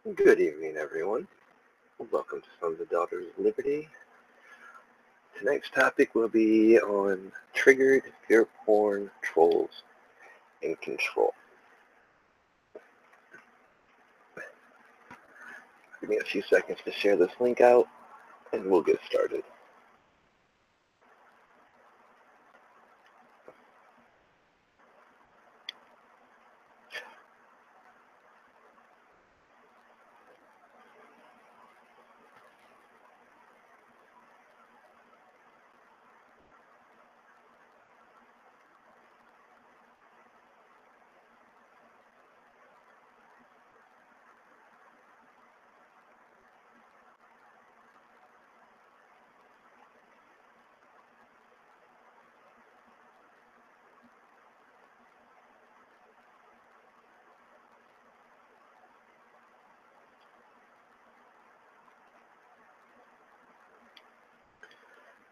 Good evening, everyone. Welcome to Sons of Daughters of Liberty. Tonight's topic will be on triggered fear porn trolls and control. Give me a few seconds to share this link out, and we'll get started.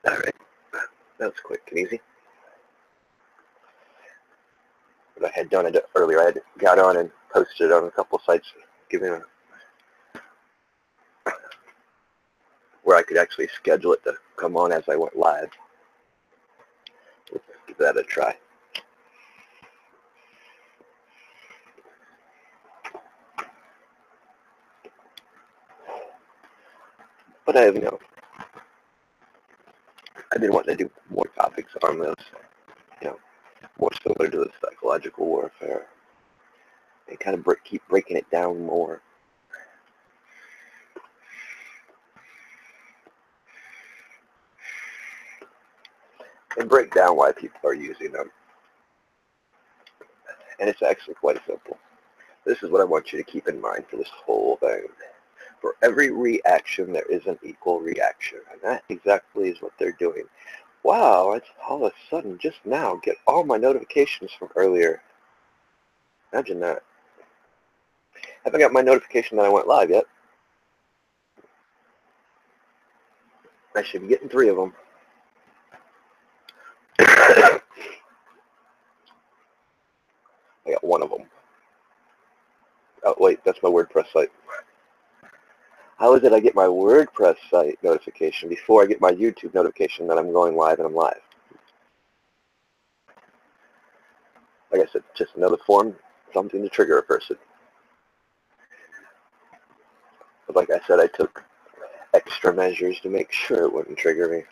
All right, that was quick and easy. What I had done earlier, I had got on and posted it on a couple sites, giving where I could actually schedule it to come on as I went live. Let's give that a try. But I've been wanting to do more topics on this, more similar to the psychological warfare, and kind of keep breaking it down more. And break down why people are using them. And it's actually quite simple. This is what I want you to keep in mind for this whole thing. For every reaction, there is an equal reaction. And that exactly is what they're doing. Wow, it's all of a sudden, just now, get all my notifications from earlier. Imagine that. Haven't got my notification that I went live yet. I should be getting 3 of them. I got 1 of them. Oh, wait, that's my WordPress site. How is it I get my WordPress site notification before I get my YouTube notification that I'm going live and I'm live? Like I said, just another form, something to trigger a person. But like I said, I took extra measures to make sure it wouldn't trigger me.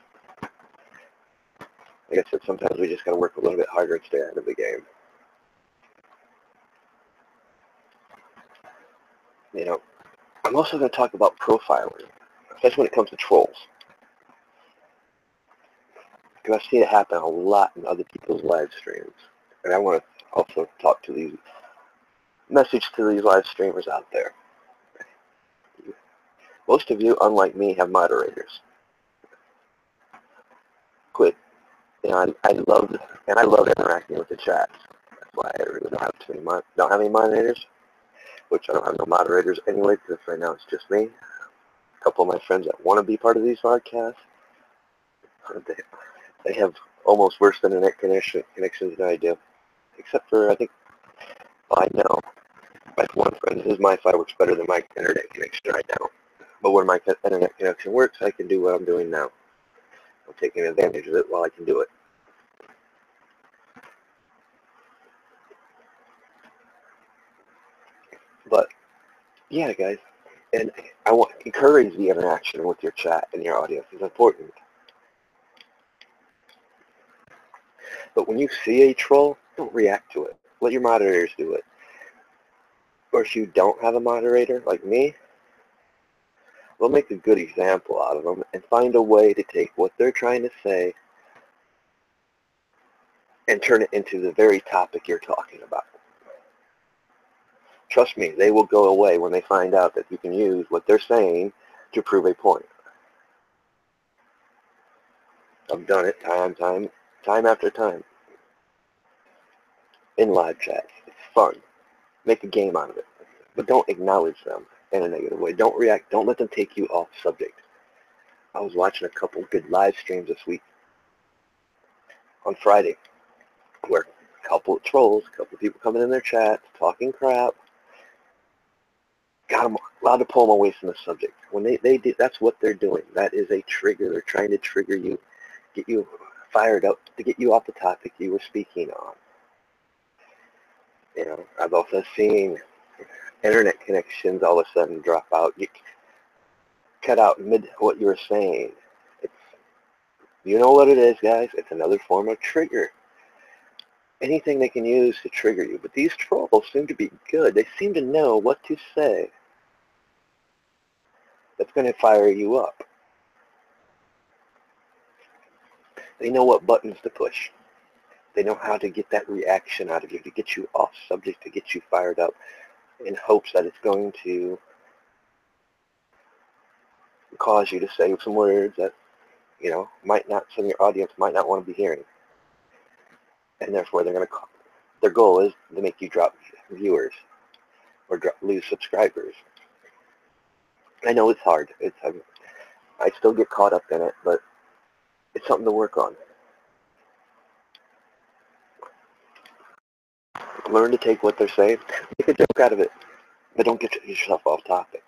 Like I said, sometimes we just got to work a little bit harder and stay out of the game. I'm also going to talk about profiling, especially when it comes to trolls. Because I've seen it happen a lot in other people's live streams. And I want to also message to these live streamers out there. Most of you, unlike me, have moderators. Quit. I love interacting with the chat. That's why I really don't have any moderators, which I don't have no moderators anyway, because right now it's just me. A couple of my friends that want to be part of these podcasts, they have almost worse internet connections than I do. Except for, I know, my one friend, his MiFi works better than my internet connection right now. But when my internet connection works, I can do what I'm doing now. I'm taking advantage of it while I can do it. But, yeah, guys, and I want to encourage the interaction with your chat and your audience. It's important. But when you see a troll, don't react to it. Let your moderators do it. Or if you don't have a moderator, like me, we'll make a good example out of them and find a way to take what they're trying to say and turn it into the very topic you're talking about. Trust me, they will go away when they find out that you can use what they're saying to prove a point. I've done it time after time. In live chats. It's fun. Make a game out of it. But don't acknowledge them in a negative way. Don't react. Don't let them take you off subject. I was watching a couple good live streams this week on Friday where a couple of trolls, a couple of people coming in their chat, talking crap, got them allowed to pull them away from the subject. When they do, that's what they're doing. That is a trigger. They're trying to trigger you, get you fired up, to get you off the topic you were speaking on. You know, I've also seen internet connections all of a sudden drop out. You cut out mid what you were saying. It's, you know what it is, guys? It's another form of trigger. Anything they can use to trigger you. But these trolls seem to be good. They seem to know what to say that's going to fire you up. They know what buttons to push. They know how to get that reaction out of you, to get you off subject, to get you fired up in hopes that it's going to cause you to say some words that, you know, might not, some of your audience might not want to be hearing. And therefore they're going to, their goal is to make you drop viewers or lose subscribers. I know it's hard. I still get caught up in it, but it's something to work on. Learn to take what they're saying, make a joke out of it, but don't get yourself off topic.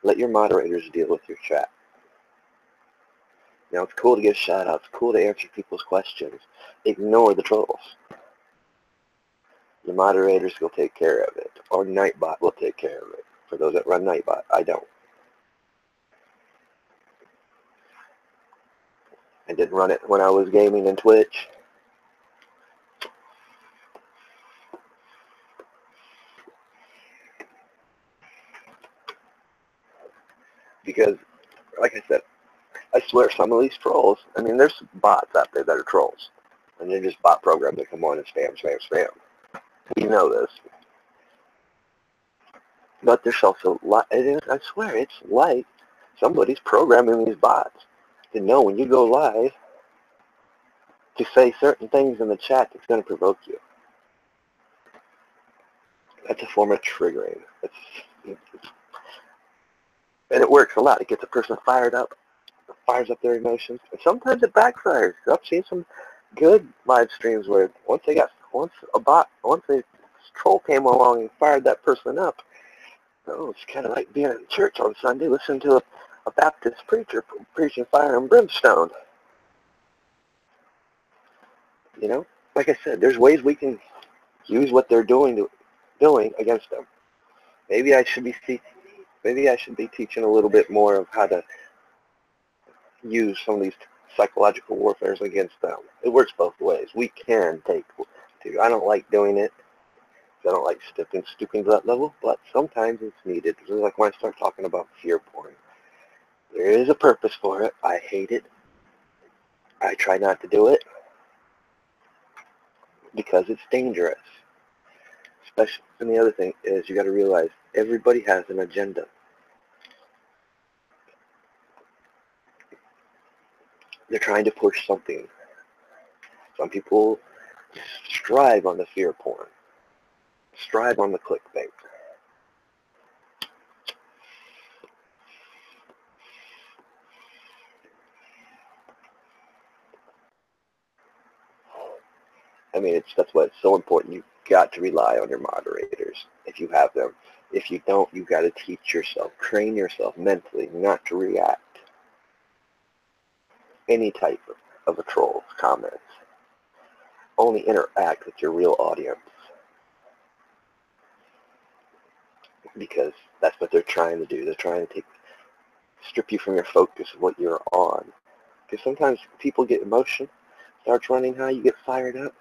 Let your moderators deal with your chat. Now, it's cool to give shout-outs, cool to answer people's questions. Ignore the trolls. The moderators will take care of it, or Nightbot will take care of it. For those that run Nightbot, I don't. I didn't run it when I was gaming in Twitch. Because, like I said, I swear some of these trolls, I mean, there's bots out there that are trolls. And they're just bot programs that come on and spam, spam, spam. You know this. But there's also, I swear, it's like somebody's programming these bots to know when you go live to say certain things in the chat that's going to provoke you. That's a form of triggering. And it works a lot. It gets a person fired up, fires up their emotions, and sometimes it backfires. I've seen some good live streams where once a troll came along and fired that person up, oh, it's kind of like being in church on Sunday, listening to a Baptist preacher preaching fire and brimstone. You know, like I said, there's ways we can use what they're doing against them. Maybe I should be teaching a little bit more of how to use some of these psychological warfares against them. It works both ways. We can take to. I don't like doing it. I don't like stooping to that level, but sometimes it's needed. Like when I start talking about FearPorn, there is a purpose for it. I hate it. I try not to do it because it's dangerous. Especially, and the other thing is you got to realize everybody has an agenda. They're trying to push something. Some people strive on the fear porn, strive on the clickbait. I mean, that's why it's so important. You've got to rely on your moderators if you have them. If you don't, you've got to teach yourself, train yourself mentally not to react any type of a troll's comments. Only interact with your real audience, because that's what they're trying to do. They're trying to strip you from your focus of what you're on. Because sometimes people get emotion, starts running high, you get fired up.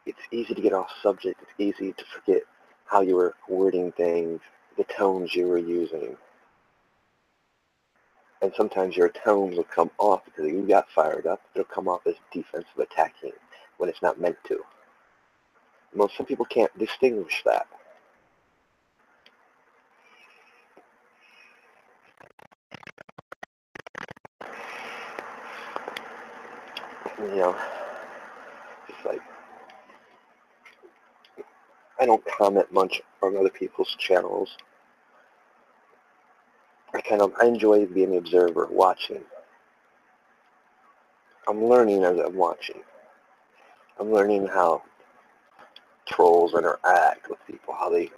It's easy to get off subject. It's easy to forget how you were wording things, the tones you were using. And sometimes your tones will come off because you got fired up. It'll come off as defensive attacking when it's not meant to. Some people can't distinguish that. You know, it's like, I don't comment much on other people's channels. I enjoy being the observer, watching. I'm learning as I'm watching. I'm learning how trolls interact with people, how they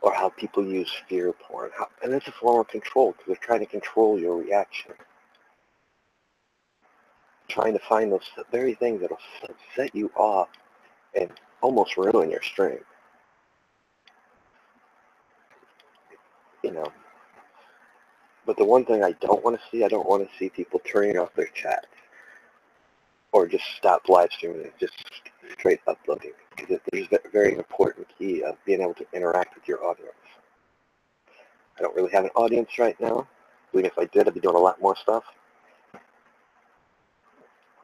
or how people use fear porn. And it's a form of control because they're trying to control your reaction. Trying to find those very things that will set you off and almost ruin your stream. You know. But the one thing I don't want to see people turning off their chats or just stop live streaming and just straight uploading. Because there's a very important key of being able to interact with your audience. I don't really have an audience right now. Even if I did, I'd be doing a lot more stuff.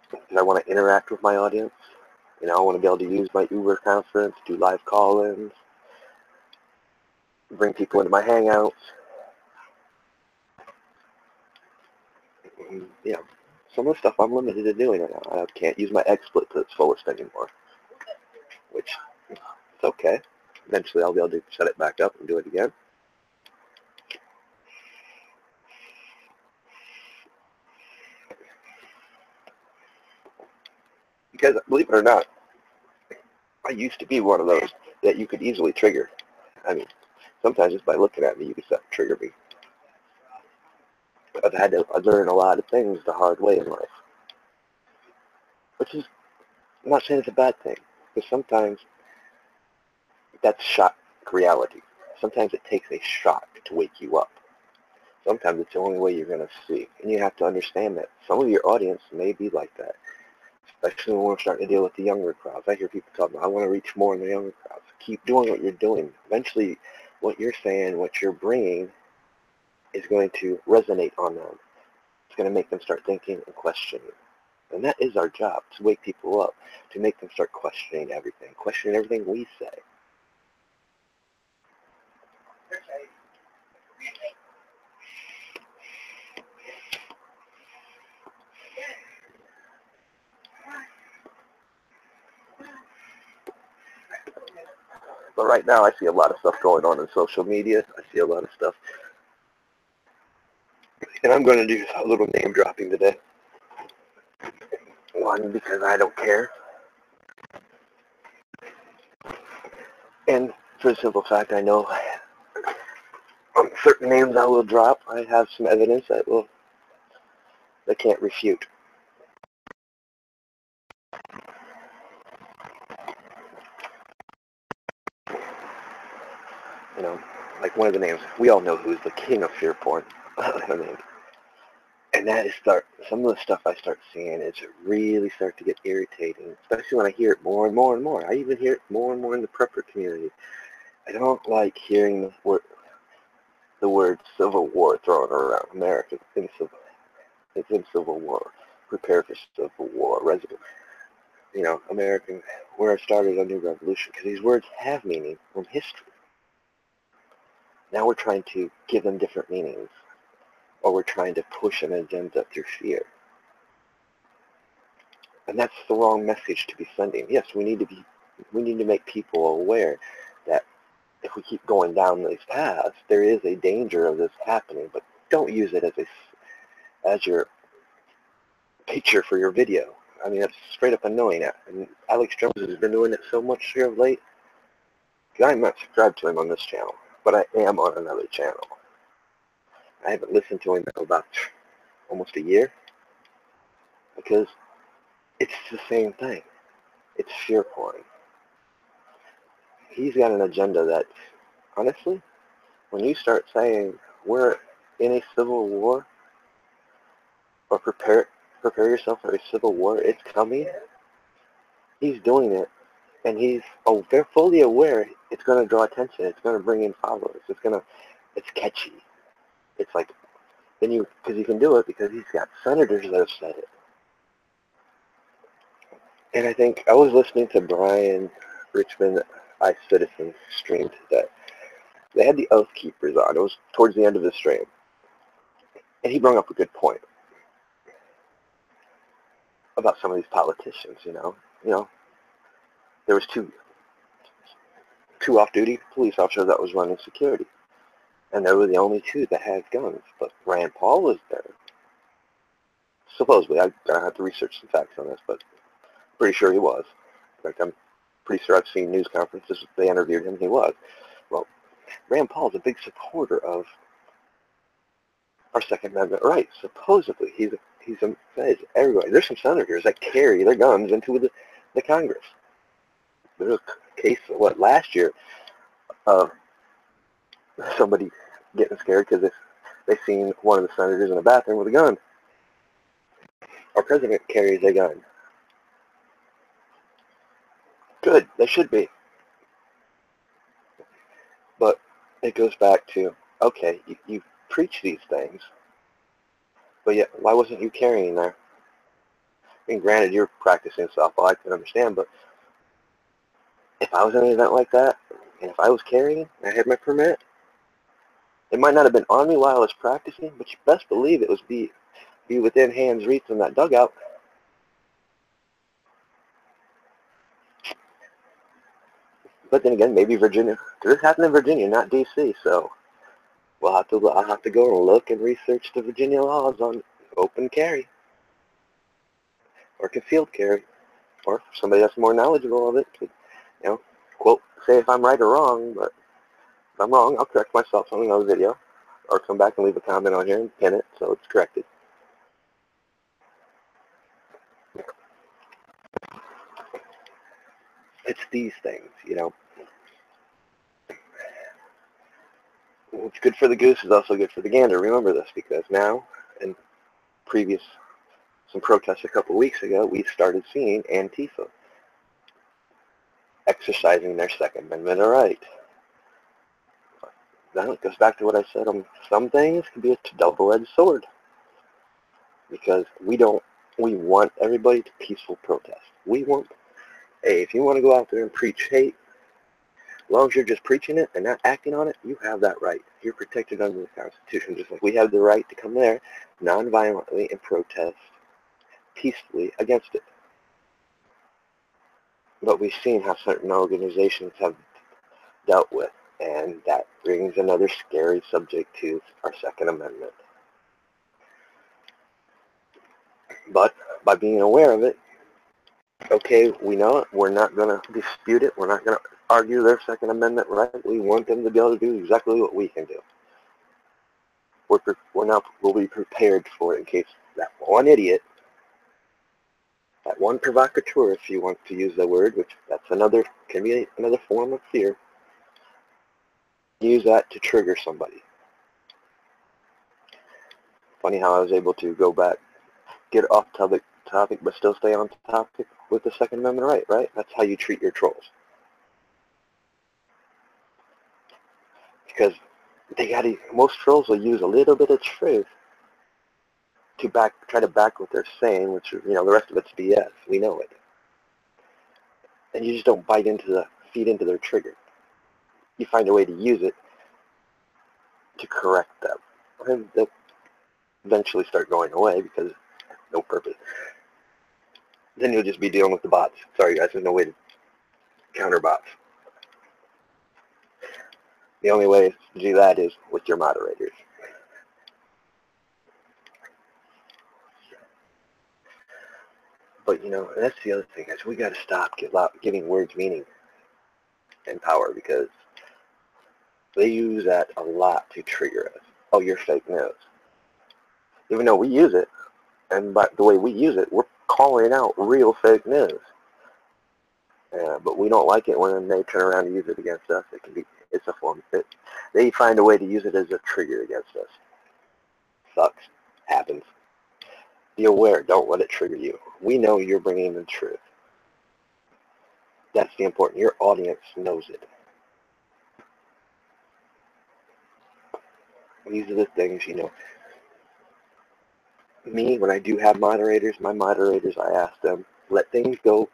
Because I want to interact with my audience. You know, I want to be able to use my Uber conference, do live call-ins, bring people into my hangouts. You know, some of the stuff I'm limited to doing right now. I can't use my XSplit to its fullest anymore, which is okay. Eventually I'll be able to set it back up and do it again. Because, believe it or not, I used to be one of those that you could easily trigger. I mean, sometimes just by looking at me, you could trigger me. I've had to learn a lot of things the hard way in life. Which is, I'm not saying it's a bad thing, because sometimes that's shock reality. Sometimes it takes a shock to wake you up. Sometimes it's the only way you're going to see. And you have to understand that some of your audience may be like that. Especially when we're starting to deal with the younger crowds. I hear people talking about, I want to reach more in the younger crowds. Keep doing what you're doing. Eventually, what you're saying, what you're bringing, is going to resonate on them. It's going to make them start thinking and questioning. And that is our job, to wake people up, to make them start questioning everything we say. But right now, I see a lot of stuff going on in social media. I see a lot of stuff. And I'm going to do a little name dropping today. One, because I don't care. And for the simple fact, I know on certain names I will drop, I have some evidence that can't refute. You know, like one of the names, we all know who's the king of FearPorn. And that is some of the stuff I start seeing is really start to get irritating, especially when I hear it more and more and more. I even hear it more and more in the prepper community. I don't like hearing the word civil war thrown around. America it's in civil war. Prepare for civil war. You know, American, where I started a new revolution, because these words have meaning from history. Now we're trying to give them different meanings, or we're trying to push an agenda through fear. And that's the wrong message to be sending. Yes, we need to make people aware that if we keep going down these paths, there is a danger of this happening, but don't use it as your picture for your video. I mean, that's straight up annoying. And Alex Jones has been doing it so much here of late. I'm not subscribed to him on this channel, but I am on another channel. I haven't listened to him in about almost a year, because it's the same thing. It's fear porn. He's got an agenda that, honestly, when you start saying we're in a civil war, or prepare yourself for a civil war, it's coming, he's doing it, and they're fully aware it's going to draw attention, it's going to bring in followers, it's catchy. It's like, because he can do it because he's got senators that have said it. And I think I was listening to Brian Richmond, iCitizen stream today. They had the Oath Keepers on. It was towards the end of the stream. And he brought up a good point about some of these politicians, you know. There was two off-duty police officers that was running security. And they were the only two that had guns. But Rand Paul was there. Supposedly. I have to research some facts on this, but pretty sure he was. In fact, I'm pretty sure I've seen news conferences they interviewed him, he was. Well, Rand Paul's a big supporter of our Second Amendment rights. Supposedly, he's everybody. There's some senators that carry their guns into the Congress. There's a case, last year, of somebody getting scared because they seen one of the senators in the bathroom with a gun. Our president carries a gun. Good, they should be. But it goes back to, okay, you preach these things, but yet why wasn't you carrying there? I mean, granted, you're practicing softball, I can understand, but if I was in an event like that, and if I was carrying, and I had my permit, it might not have been on me while I was practicing, but you best believe it was be within hand's reach in that dugout. But then again, maybe Virginia, because this happened in Virginia, not D.C., so I'll have to go and look and research the Virginia laws on open carry or concealed carry, or somebody that's more knowledgeable of it could, quote, say if I'm right or wrong. But if I'm wrong, I'll correct myself on another video, or come back and leave a comment on here and pin it so it's corrected. It's these things, What's good for the goose is also good for the gander. Remember this, because now, in some protests a couple weeks ago, we started seeing Antifa exercising their Second Amendment right. Now it goes back to what I said. Some things can be a double-edged sword, because we want everybody to peaceful protest. We want, hey, if you want to go out there and preach hate, as long as you're just preaching it and not acting on it, you have that right. You're protected under the Constitution, just like we have the right to come there non-violently and protest peacefully against it. But we've seen how certain organizations have dealt with, and that brings another scary subject to our Second Amendment. But by being aware of it, okay, we know it. We're not going to dispute it. We're not going to argue their Second Amendment right. We want them to be able to do exactly what we can do. We'll be prepared for it in case that one idiot, that one provocateur, if you want to use the word, which can be another form of fear, use that to trigger somebody. Funny how I was able to go back, get off topic, but still stay on topic with the Second Amendment right? That's how you treat your trolls. Because most trolls will use a little bit of truth to try to back what they're saying, which, the rest of it's BS. We know it. And you just don't feed into their trigger. You find a way to use it to correct them. And they'll eventually start going away because no purpose. Then you'll just be dealing with the bots. Sorry guys, there's no way to counter bots. The only way to do that is with your moderators. But that's the other thing, guys. We got to stop giving words meaning and power, because they use that a lot to trigger us. Oh, you're fake news. Even though we use it, and by the way we use it, we're calling out real fake news. But we don't like it when they turn around and use it against us. It's a form. They find a way to use it as a trigger against us. Sucks. Happens. Be aware. Don't let it trigger you. We know you're bringing the truth. That's the important. Your audience knows it. These are the things, Me, when I do have moderators, my moderators, I ask them, let things go.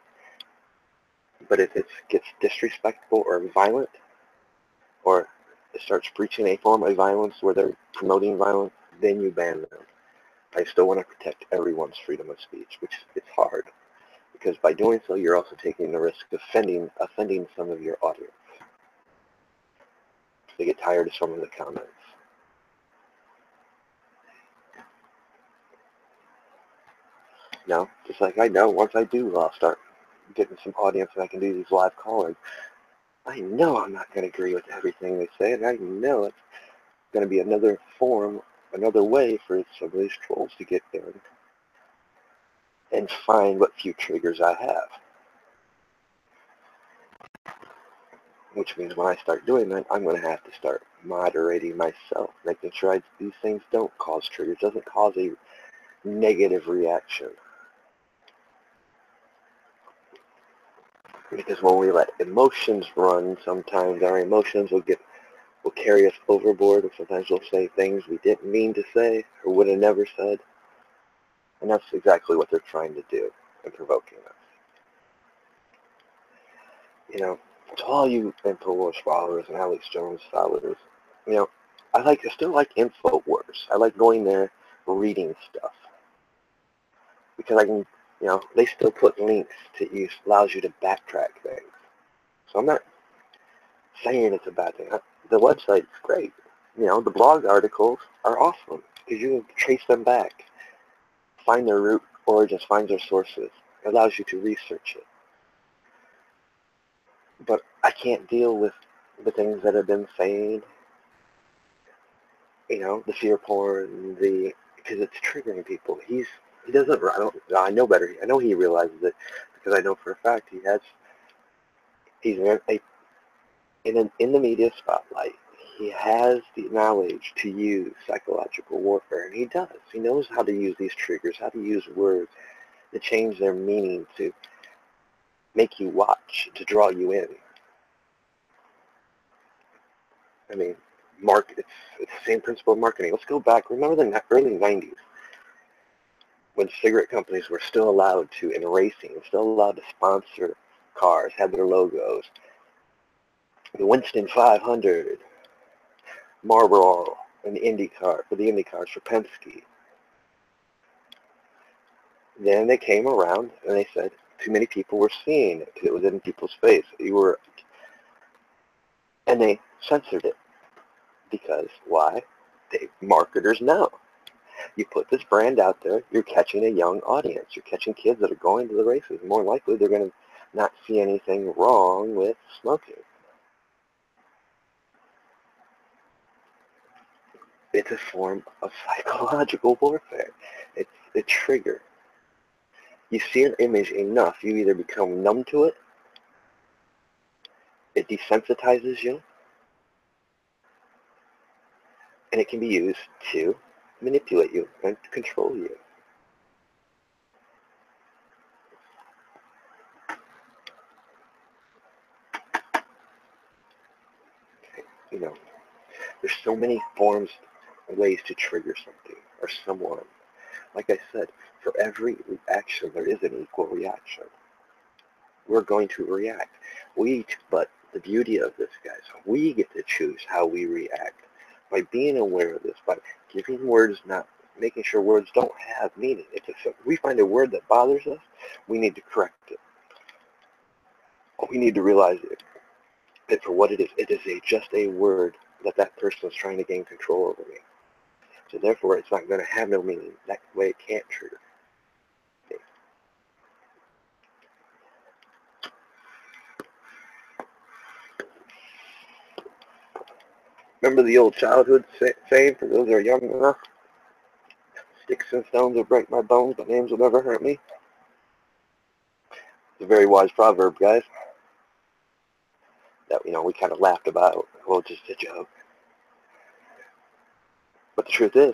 But if it gets disrespectful or violent, or it starts preaching a form of violence where they're promoting violence, then you ban them. I still want to protect everyone's freedom of speech, which it's hard, because by doing so, you're also taking the risk of offending some of your audience. They get tired of some of the comments. Just like I know, once I do, I'll start getting some audience and I can do these live calling. I know I'm not going to agree with everything they say, and I know it's going to be another form, another way for some of these trolls to get there and find what few triggers I have. Which means when I start doing that, I'm going to have to start moderating myself, making sure these things don't cause triggers, doesn't cause a negative reaction. Because when we let emotions run, sometimes our emotions will carry us overboard, and sometimes we'll say things we didn't mean to say or would have never said. And that's exactly what they're trying to do in provoking us. You know, to all you InfoWars followers and Alex Jones followers, you know, I still like InfoWars. I like going there, reading stuff. Because I can, you know, they still put links to use, allows you to backtrack things. So I'm not saying it's a bad thing. The website's great. You know, the blog articles are awesome because you can trace them back, find their root origins, find their sources. It allows you to research it. But I can't deal with the things that have been saying, you know, the FearPorn, because it's triggering people. He doesn't, I know better. I know he realizes it because I know for a fact he's in the media spotlight. He has the knowledge to use psychological warfare, and he does. He knows how to use these triggers, how to use words to change their meaning, to make you watch, to draw you in. I mean, it's the same principle of marketing. Let's go back. Remember the early 90s when cigarette companies were still allowed to, in racing, still allowed to sponsor cars, have their logos. The Winston 500, Marlboro, and the IndyCar, for the IndyCars, for Penske. Then they came around and they said too many people were seeing it because it was in people's face. And they censored it because why? Marketers know. You put this brand out there, you're catching a young audience. You're catching kids that are going to the races. More likely, they're going to not see anything wrong with smoking. It's a form of psychological warfare. It's a trigger. You see an image enough, you either become numb to it, it desensitizes you, and it can be used to manipulate you and to control you. You know, there's so many forms, ways to trigger something or someone. Like I said, for every reaction, there is an equal reaction. We're going to react. But the beauty of this, guys, we get to choose how we react by being aware of this, by giving words, not making sure words don't have meaning. If we find a word that bothers us, we need to correct it. We need to realize it for what it is. It is just a word that person is trying to gain control over me. So therefore, it's not going to have no meaning. That way, it can't trigger. Remember the old childhood saying, for those that are young enough, sticks and stones will break my bones, but names will never hurt me. It's a very wise proverb, guys, that, you know, we kind of laughed about. Well, just a joke. But the truth is,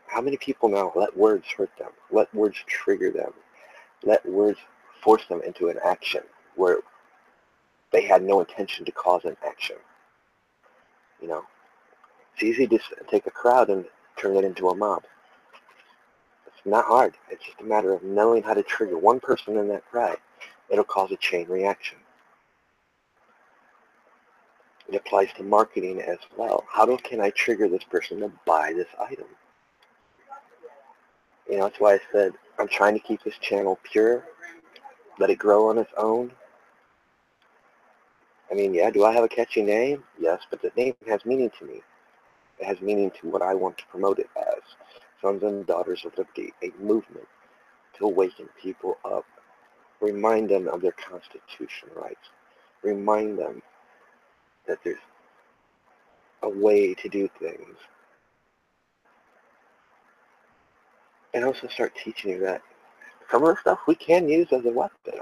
how many people now let words hurt them, let words trigger them, let words force them into an action where they had no intention to cause an action? You know, it's easy to take a crowd and turn it into a mob. It's not hard. It's just a matter of knowing how to trigger one person in that crowd. It'll cause a chain reaction. It applies to marketing as well. How can I trigger this person to buy this item? You know, that's why I said I'm trying to keep this channel pure, let it grow on its own. I mean, yeah, do I have a catchy name? Yes, but the name has meaning to me. It has meaning to what I want to promote it as. Sons and Daughters of Liberty, a movement to awaken people up. Remind them of their constitutional rights. Remind them that there's a way to do things. And also start teaching you that some of the stuff we can use as a weapon.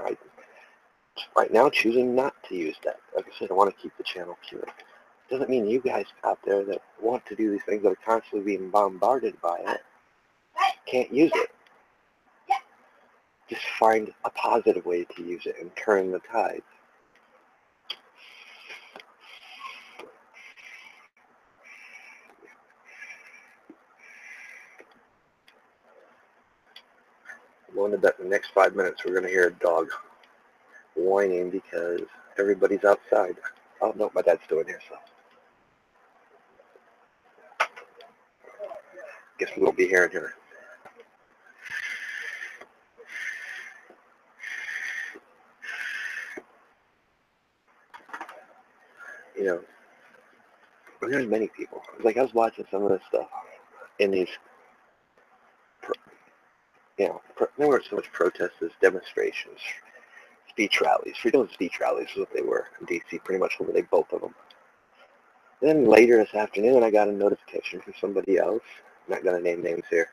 Right now, choosing not to use that. Like I said, I want to keep the channel pure. Doesn't mean you guys out there that want to do these things that are constantly being bombarded by it can't use it. Just find a positive way to use it and turn the tide. I'm willing to bet in the next 5 minutes we're going to hear a dog whining because everybody's outside. Oh, no, my dad's still in here, so. Guess we won't be hearing her. You know, there's many people. Like, I was watching some of this stuff in these, you know, there weren't so much protests as demonstrations, speech rallies. Freedom of speech rallies is what they were in D.C., pretty much eliminated both of them. Then later this afternoon, I got a notification from somebody else, I'm not going to name names here,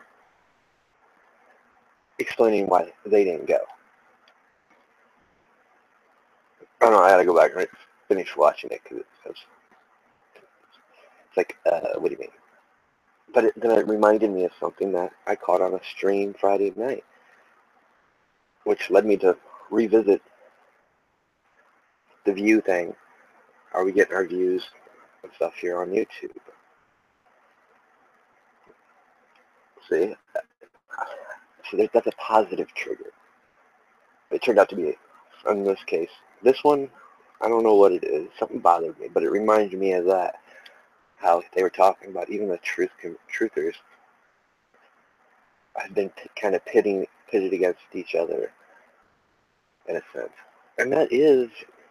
explaining why they didn't go. I don't know, I got to go back and finish watching it because it's like, what do you mean? But then it reminded me of something that I caught on a stream Friday night, which led me to revisit the view thing. Are we getting our views and stuff here on YouTube? See? So that's a positive trigger. It turned out to be, in this case, this one, I don't know what it is. Something bothered me, but it reminded me of that. How they were talking about even the truthers have been kind of pitted against each other, in a sense. And that is,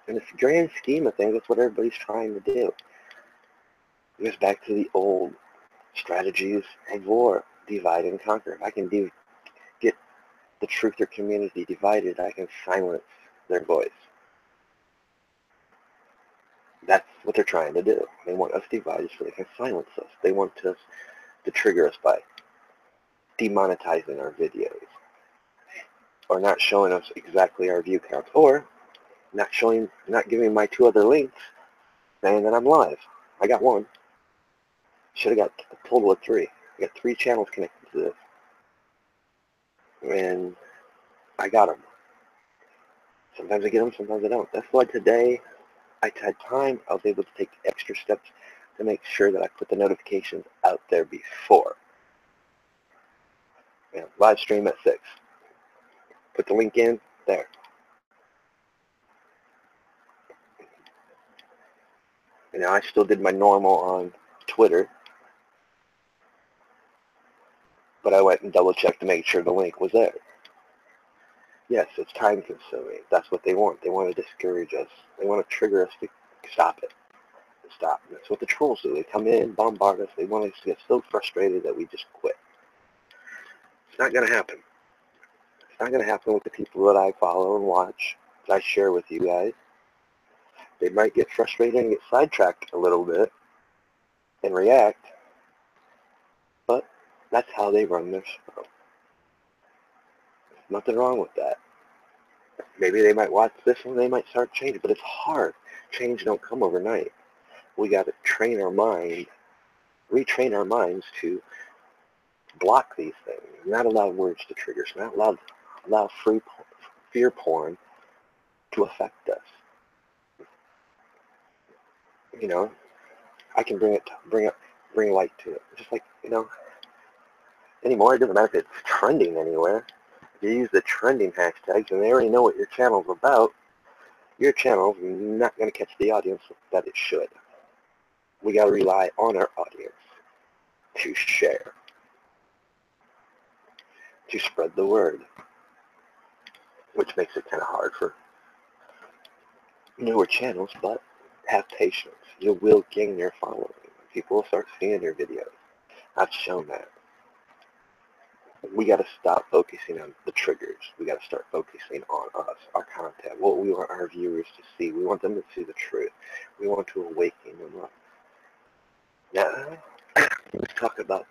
in this grand scheme of things, that's what everybody's trying to do. It goes back to the old strategies of war, divide and conquer. If I can get the truther community divided, I can silence their voice. That's what they're trying to do. They want us divided so they can silence us. They want us to trigger us by demonetizing our videos, or not showing us exactly our view counts, or not giving my 2 other links saying that I'm live. I got 1. Should have got a total of 3. I got 3 channels connected to this. And I got them. Sometimes I get them, sometimes I don't. That's why today I had time. I was able to take extra steps to make sure that I put the notifications out there before. You know, live stream at 6. Put the link in there. You know, I still did my normal on Twitter, but I went and double checked to make sure the link was there. Yes, it's time consuming. That's what they want. They want to discourage us. They want to trigger us to stop it. To stop. And that's what the trolls do. They come in, bombard us. They want us to get so frustrated that we just quit. It's not going to happen. It's not going to happen with the people that I follow and watch, that I share with you guys. They might get frustrated and get sidetracked a little bit and react, but that's how they run their show. There's nothing wrong with that. Maybe they might watch this one, they might start changing, but it's hard. Change don't come overnight. We got to train our mind, retrain our minds to block these things, not allow words to trigger us, not allow fear porn to affect us. You know, I can bring light to it. Just like, you know, anymore, it doesn't matter if it's trending anywhere. If you use the trending hashtags and they already know what your channel's about, your channel's not going to catch the audience that it should. We got to rely on our audience to share, to spread the word, which makes it kind of hard for newer channels, but have patience. You will gain your following. People will start seeing your videos. I've shown that. We got to stop focusing on the triggers. We got to start focusing on us, our content, what we want our viewers to see. We want them to see the truth. We want to awaken them up. Now, let's talk about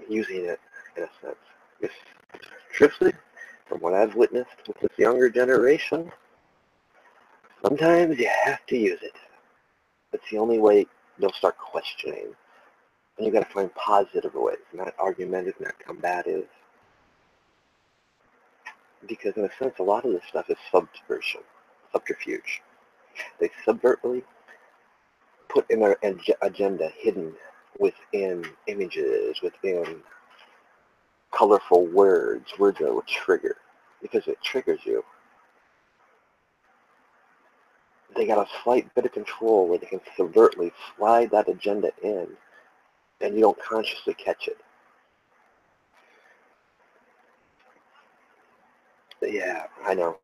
using it in a sense. It's, truthfully, from what I've witnessed with this younger generation, sometimes you have to use it. It's the only way they'll start questioning. And you got to find positive ways, not argumentative, not combative. Because in a sense, a lot of this stuff is subversion, subterfuge. They subvertly put in their agenda hidden within images, within colorful words that will trigger, because it triggers you. They got a slight bit of control where they can subvertly slide that agenda in, and you don't consciously catch it. But yeah, I know.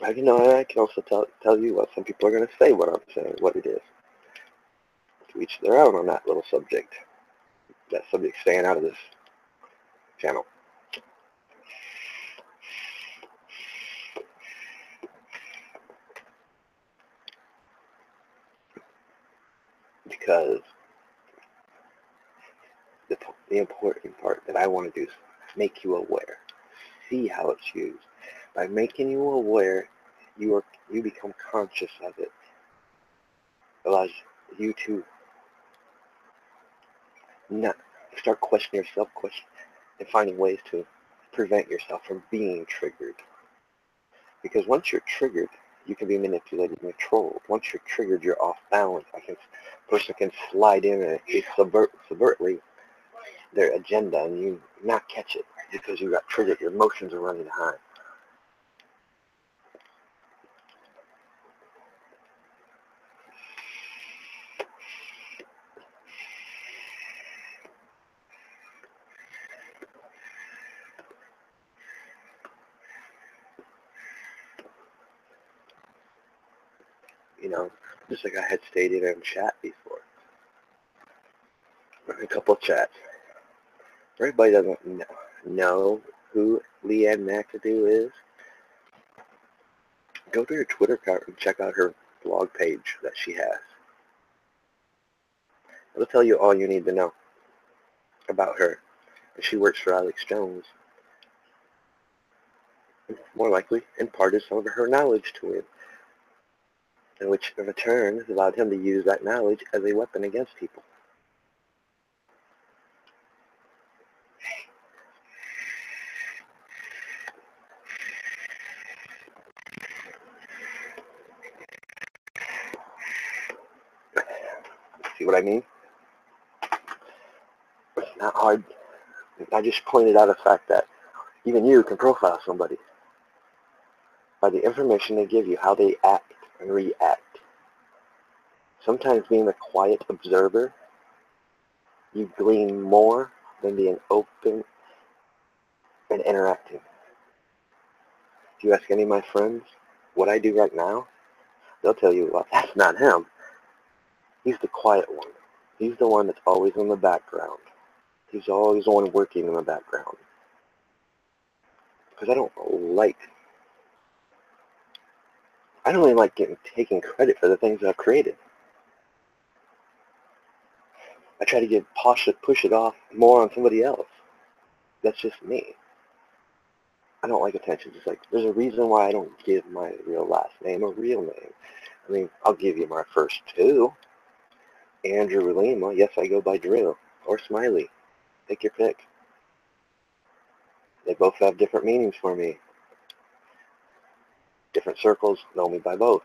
I can also tell you what some people are going to say what I'm saying, what it is. To each their own on that little subject. That subject staying out of this channel. Because the important part that I want to do is make you aware. See how it's used. By making you aware, you become conscious of it. It allows you to not start questioning yourself, and finding ways to prevent yourself from being triggered. Because once you're triggered, you can be manipulated and controlled. Once you're triggered, you're off balance. A person can slide in and subvertly their agenda, and you not catch it because you got triggered. Your emotions are running high. You know, just like I had stated in chat before, a couple of chats. Everybody doesn't know who Leanne McAdoo is. Go to her Twitter account and check out her blog page that she has. It'll tell you all you need to know about her. And she works for Alex Jones. More likely imparted some of her knowledge to him, in which in return has allowed him to use that knowledge as a weapon against people. See what I mean? It's not hard. I just pointed out the fact that even you can profile somebody by the information they give you, how they act and react. Sometimes being a quiet observer, you glean more than being open and interacting. If you ask any of my friends what I do right now, they'll tell you, well, that's not him. He's the quiet one. He's the one that's always in the background. He's always the one working in the background. Because I don't really like taking credit for the things I've created. I try to push it off more on somebody else. That's just me. I don't like attention. It's like, there's a reason why I don't give my real last name a real name. I mean, I'll give you my first two. Andrew or Lima. Yes, I go by Drew. Or Smiley. Pick your pick. They both have different meanings for me. Different circles know me by both.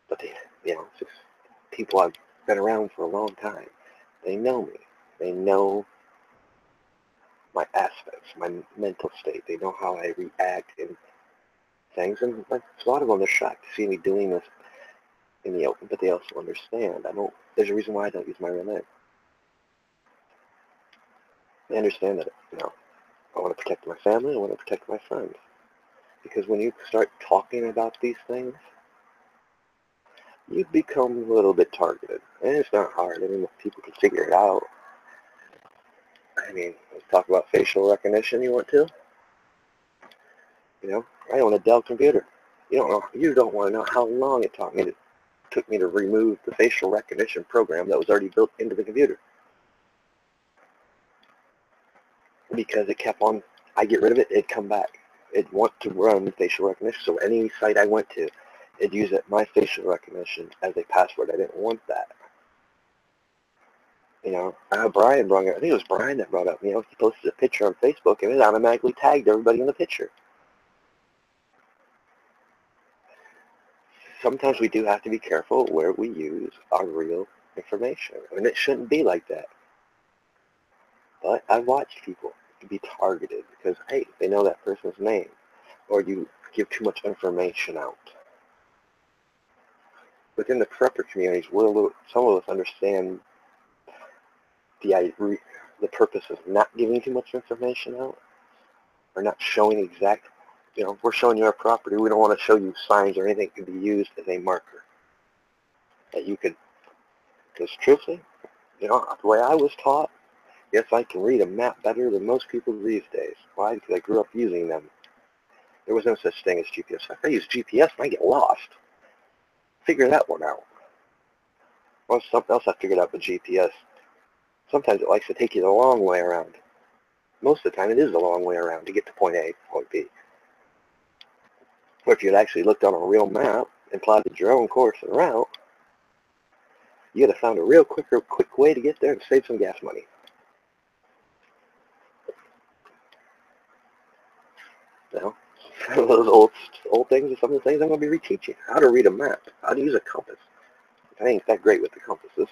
But it's just people I've been around for a long time. They know me. They know my aspects, my mental state. They know how I react in things. And a lot of them are shocked to see me doing this in the open, but they also understand. There's a reason why I don't use my real name. They understand that, I want to protect my family, I want to protect my friends. Because when you start talking about these things, you become a little bit targeted. And it's not hard. I mean, if people can figure it out. I mean, let's talk about facial recognition. You want to? You know, I own a Dell computer. You don't know. You don't want to know how long it took me to remove the facial recognition program that was already built into the computer, because it kept on. I get rid of it, it'd come back. It'd want to run facial recognition. So any site I went to, it'd use my facial recognition as a password. I didn't want that. You know, Brian brought it. I think it was Brian that brought up. You know, he posted a picture on Facebook and it automatically tagged everybody in the picture. Sometimes we do have to be careful where we use our real information. I mean, it shouldn't be like that. But I've watched people be targeted because, hey, they know that person's name, or you give too much information out. Within the prepper communities, some of us understand the purpose of not giving too much information out, or not showing exact. You know, if we're showing you our property, we don't want to show you signs or anything that can be used as a marker that you could. Because truthfully, you know, the way I was taught, yes, I can read a map better than most people these days. Why? Because I grew up using them. There was no such thing as GPS. If I use GPS, I get lost. Figure that one out. Well, something else I figured out with GPS. Sometimes it likes to take you the long way around. Most of the time, it is the long way around to get to point A, point B. Or if you had actually looked on a real map and plotted your own course and route, you would have found a real quick way to get there and save some gas money. You know, some of those old things are some of the things I'm going to be reteaching. How to read a map, how to use a compass. I ain't that great with the compasses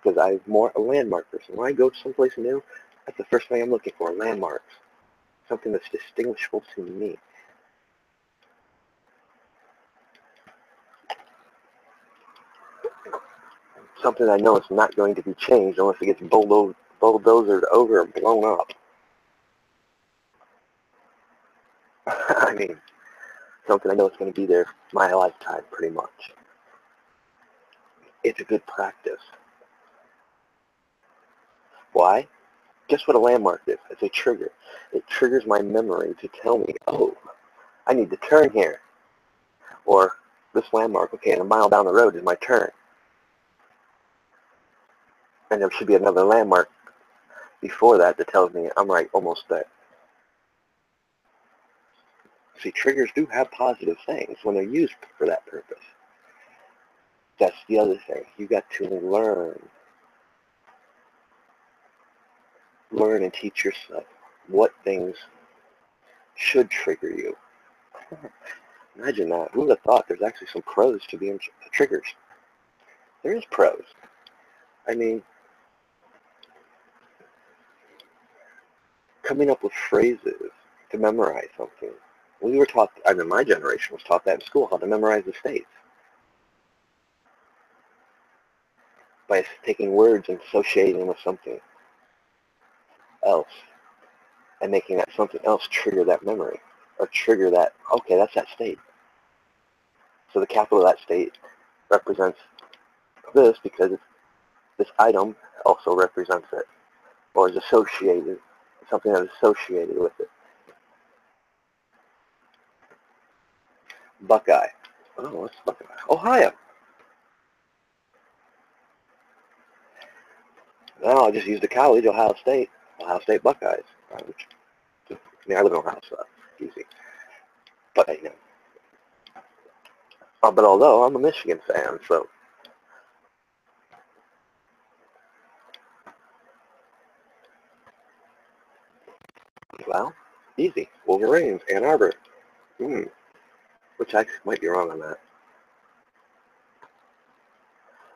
because I'm more a landmark person. When I go someplace new, that's the first thing I'm looking for, landmarks. Something that's distinguishable to me. Something I know is not going to be changed unless it gets bulldozered over and blown up. I mean, something I know is going to be there my lifetime, pretty much. It's a good practice. Why? Guess what a landmark is? It's a trigger. It triggers my memory to tell me, oh, I need to turn here. Or this landmark, okay, and a mile down the road is my turn. And there should be another landmark before that tells me I'm right almost there. See, triggers do have positive things when they're used for that purpose. That's the other thing. You got to learn and teach yourself what things should trigger you. Imagine that. Who would have thought there's actually some pros to being triggers? There is pros. I mean, coming up with phrases to memorize something. We were taught, I mean, my generation was taught that in school, how to memorize the states. By taking words and associating them with something else and making that something else trigger that memory or trigger that, okay, that's that state. So the capital of that state represents this because this item also represents it or is associated, something that is associated with it. Buckeye. Oh, what's Buckeye? Ohio. Well, I just used a college, Ohio State Buckeyes. I mean, I live in Ohio, so that's easy. But, you know. But although I'm a Michigan fan, so. Well, easy. Wolverines, Ann Arbor. Which I might be wrong on that.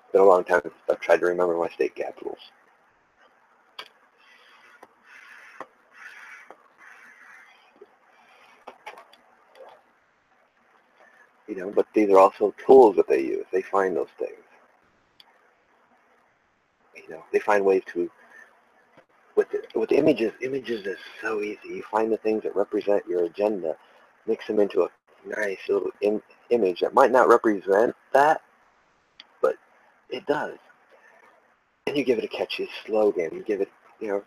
It's been a long time since I've tried to remember my state capitals. You know, but these are also tools that they use. They find those things. You know, they find ways to, with images is so easy. You find the things that represent your agenda, mix them into a nice little image that might not represent that, but it does. And you give it a catchy slogan. You give it You know,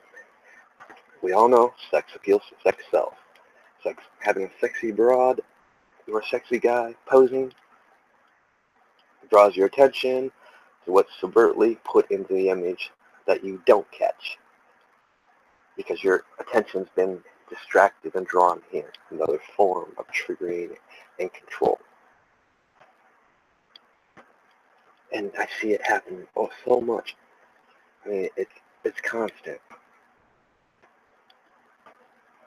we all know sex appeals, sex sells. Sex, having a sexy broad or a sexy guy posing draws your attention to what's subvertly put into the image that you don't catch, because your attention's been distracted and drawn here, another form of triggering and control. And I see it happen so much. I mean, it's constant.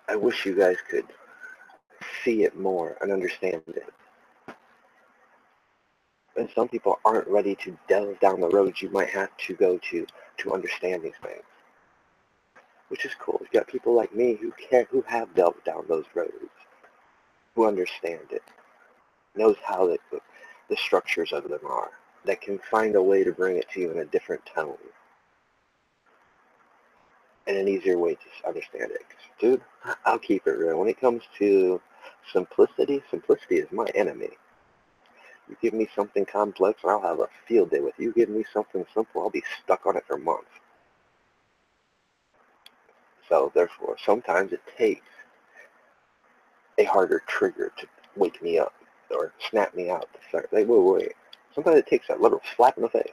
I wish you guys could see it more and understand it. And some people aren't ready to delve down the roads you might have to go to understand these things, which is cool. You've got people like me who have delved down those roads, who understand it, knows how the structures of them are, that can find a way to bring it to you in a different tone and an easier way to understand it. Dude, I'll keep it real. When it comes to simplicity, simplicity is my enemy. You give me something complex and I'll have a field day with you. Give me something simple, I'll be stuck on it for months. So therefore, sometimes it takes a harder trigger to wake me up or snap me out. To start, like, wait. Sometimes it takes that little slap in the face.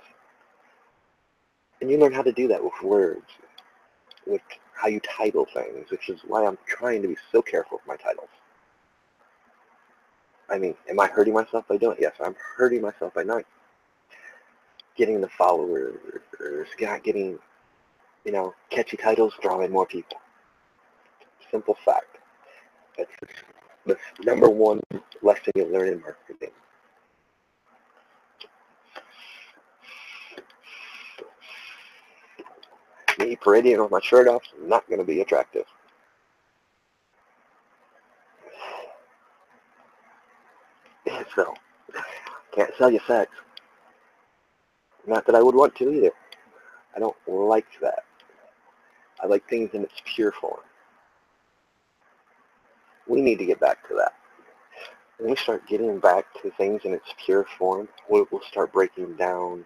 And you learn how to do that with words, with how you title things, which is why I'm trying to be so careful with my titles. I mean, am I hurting myself by doing it? Yes, I'm hurting myself by not getting the followers, getting, catchy titles, drawing more people. Simple fact. That's the number one lesson you'll learn in marketing. Me parading with my shirt off is not going to be attractive. So, can't sell you sex. Not that I would want to either. I don't like that. I like things in its pure form. We need to get back to that. When we start getting back to things in its pure form, we'll start breaking down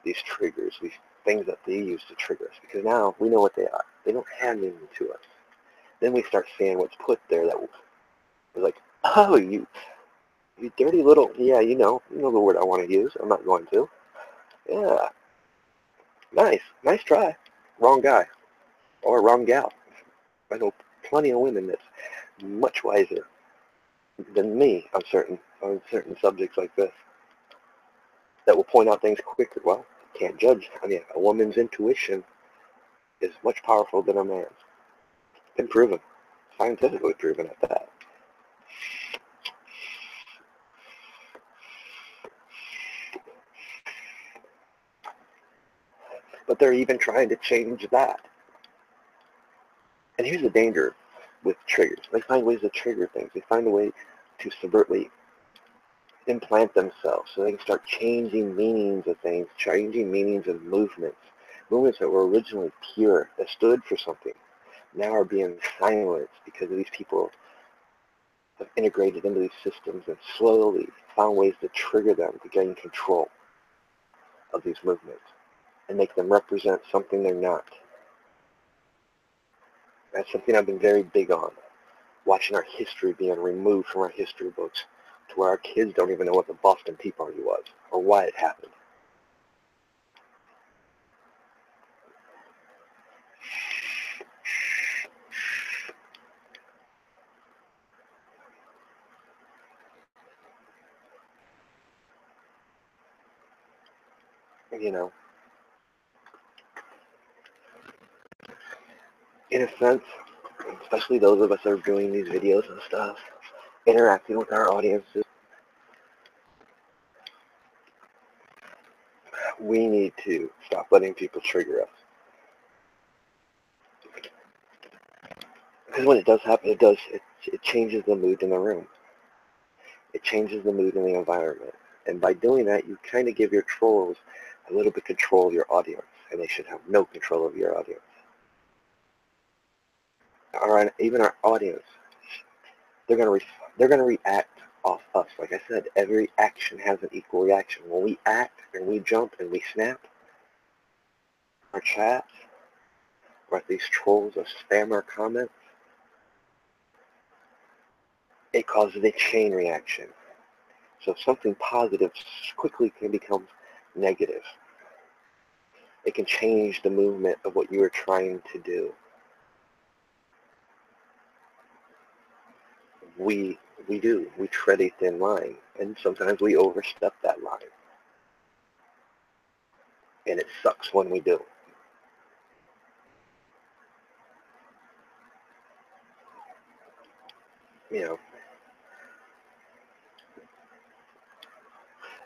these triggers, these things that they use to trigger us, because now we know what they are. They don't have meaning to us. Then we start seeing what's put there that we're like, oh, you dirty little, yeah, you know the word I want to use. I'm not going to. Yeah, nice try. Wrong guy or wrong gal. I know plenty of women that's much wiser than me on certain subjects like this, that will point out things quicker. Well, can't judge. I mean, a woman's intuition is much powerful than a man's. Been proven, scientifically proven at that. But they're even trying to change that. And here's the danger with triggers. They find ways to trigger things. They find a way to subvertly implant themselves so they can start changing meanings of things, changing meanings of movements. Movements that were originally pure, that stood for something, now are being silenced because of these people have integrated into these systems and slowly found ways to trigger them to gain control of these movements and make them represent something they're not. That's something I've been very big on, watching our history being removed from our history books to where our kids don't even know what the Boston Tea Party was or why it happened. In a sense, especially those of us that are doing these videos and stuff, interacting with our audiences, we need to stop letting people trigger us. Because when it does happen, it changes the mood in the room. It changes the mood in the environment. And by doing that, you kind of give your trolls a little bit of control of your audience, and they should have no control of your audience. Even our audience, they're going to react off us. Like I said, every action has an equal reaction. When we act and we jump and we snap, our chats, or these trolls or spammer comments, it causes a chain reaction. So something positive quickly can become negative. It can change the movement of what you are trying to do. We tread a thin line, and sometimes we overstep that line. And it sucks when we do. You know,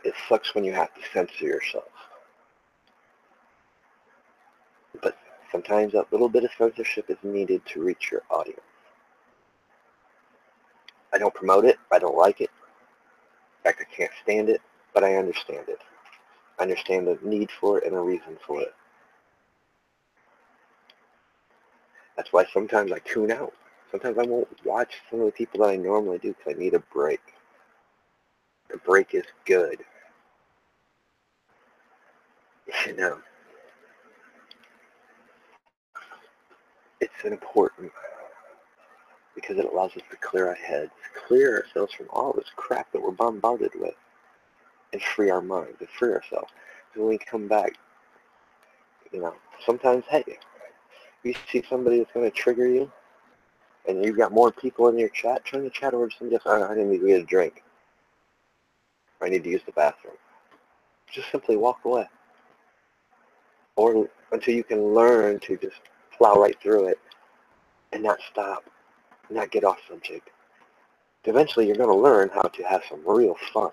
it sucks when you have to censor yourself. But sometimes that little bit of censorship is needed to reach your audience. I don't promote it. I don't like it. In fact, I can't stand it, but I understand it. I understand the need for it and a reason for it. That's why sometimes I tune out. Sometimes I won't watch some of the people that I normally do because I need a break. A break is good. You know, it's important because it allows us to clear our heads, clear ourselves from all this crap that we're bombarded with, and free our minds and free ourselves. So when we come back, you know, sometimes, hey, you see somebody that's going to trigger you, and you've got more people in your chat, trying to chat over somebody else, I need to get a drink. I need to use the bathroom. Just simply walk away. Or until you can learn to just plow right through it and not stop, not get off subject. Eventually you're going to learn how to have some real fun.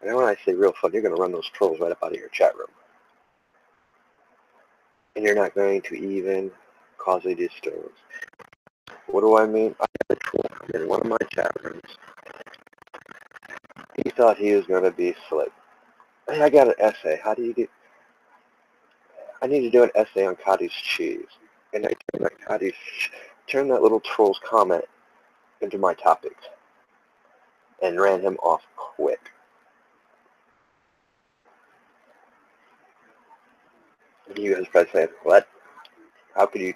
And when I say real fun, you're going to run those trolls right up out of your chat room. And you're not going to even cause a disturbance. What do I mean? I had a troll in one of my chat rooms. He thought he was going to be slick. Hey, I got an essay. How do you get... I need to do an essay on cottage cheese. And I turned that little troll's comment into my topic and ran him off quick. And you guys probably saying, what? How could you...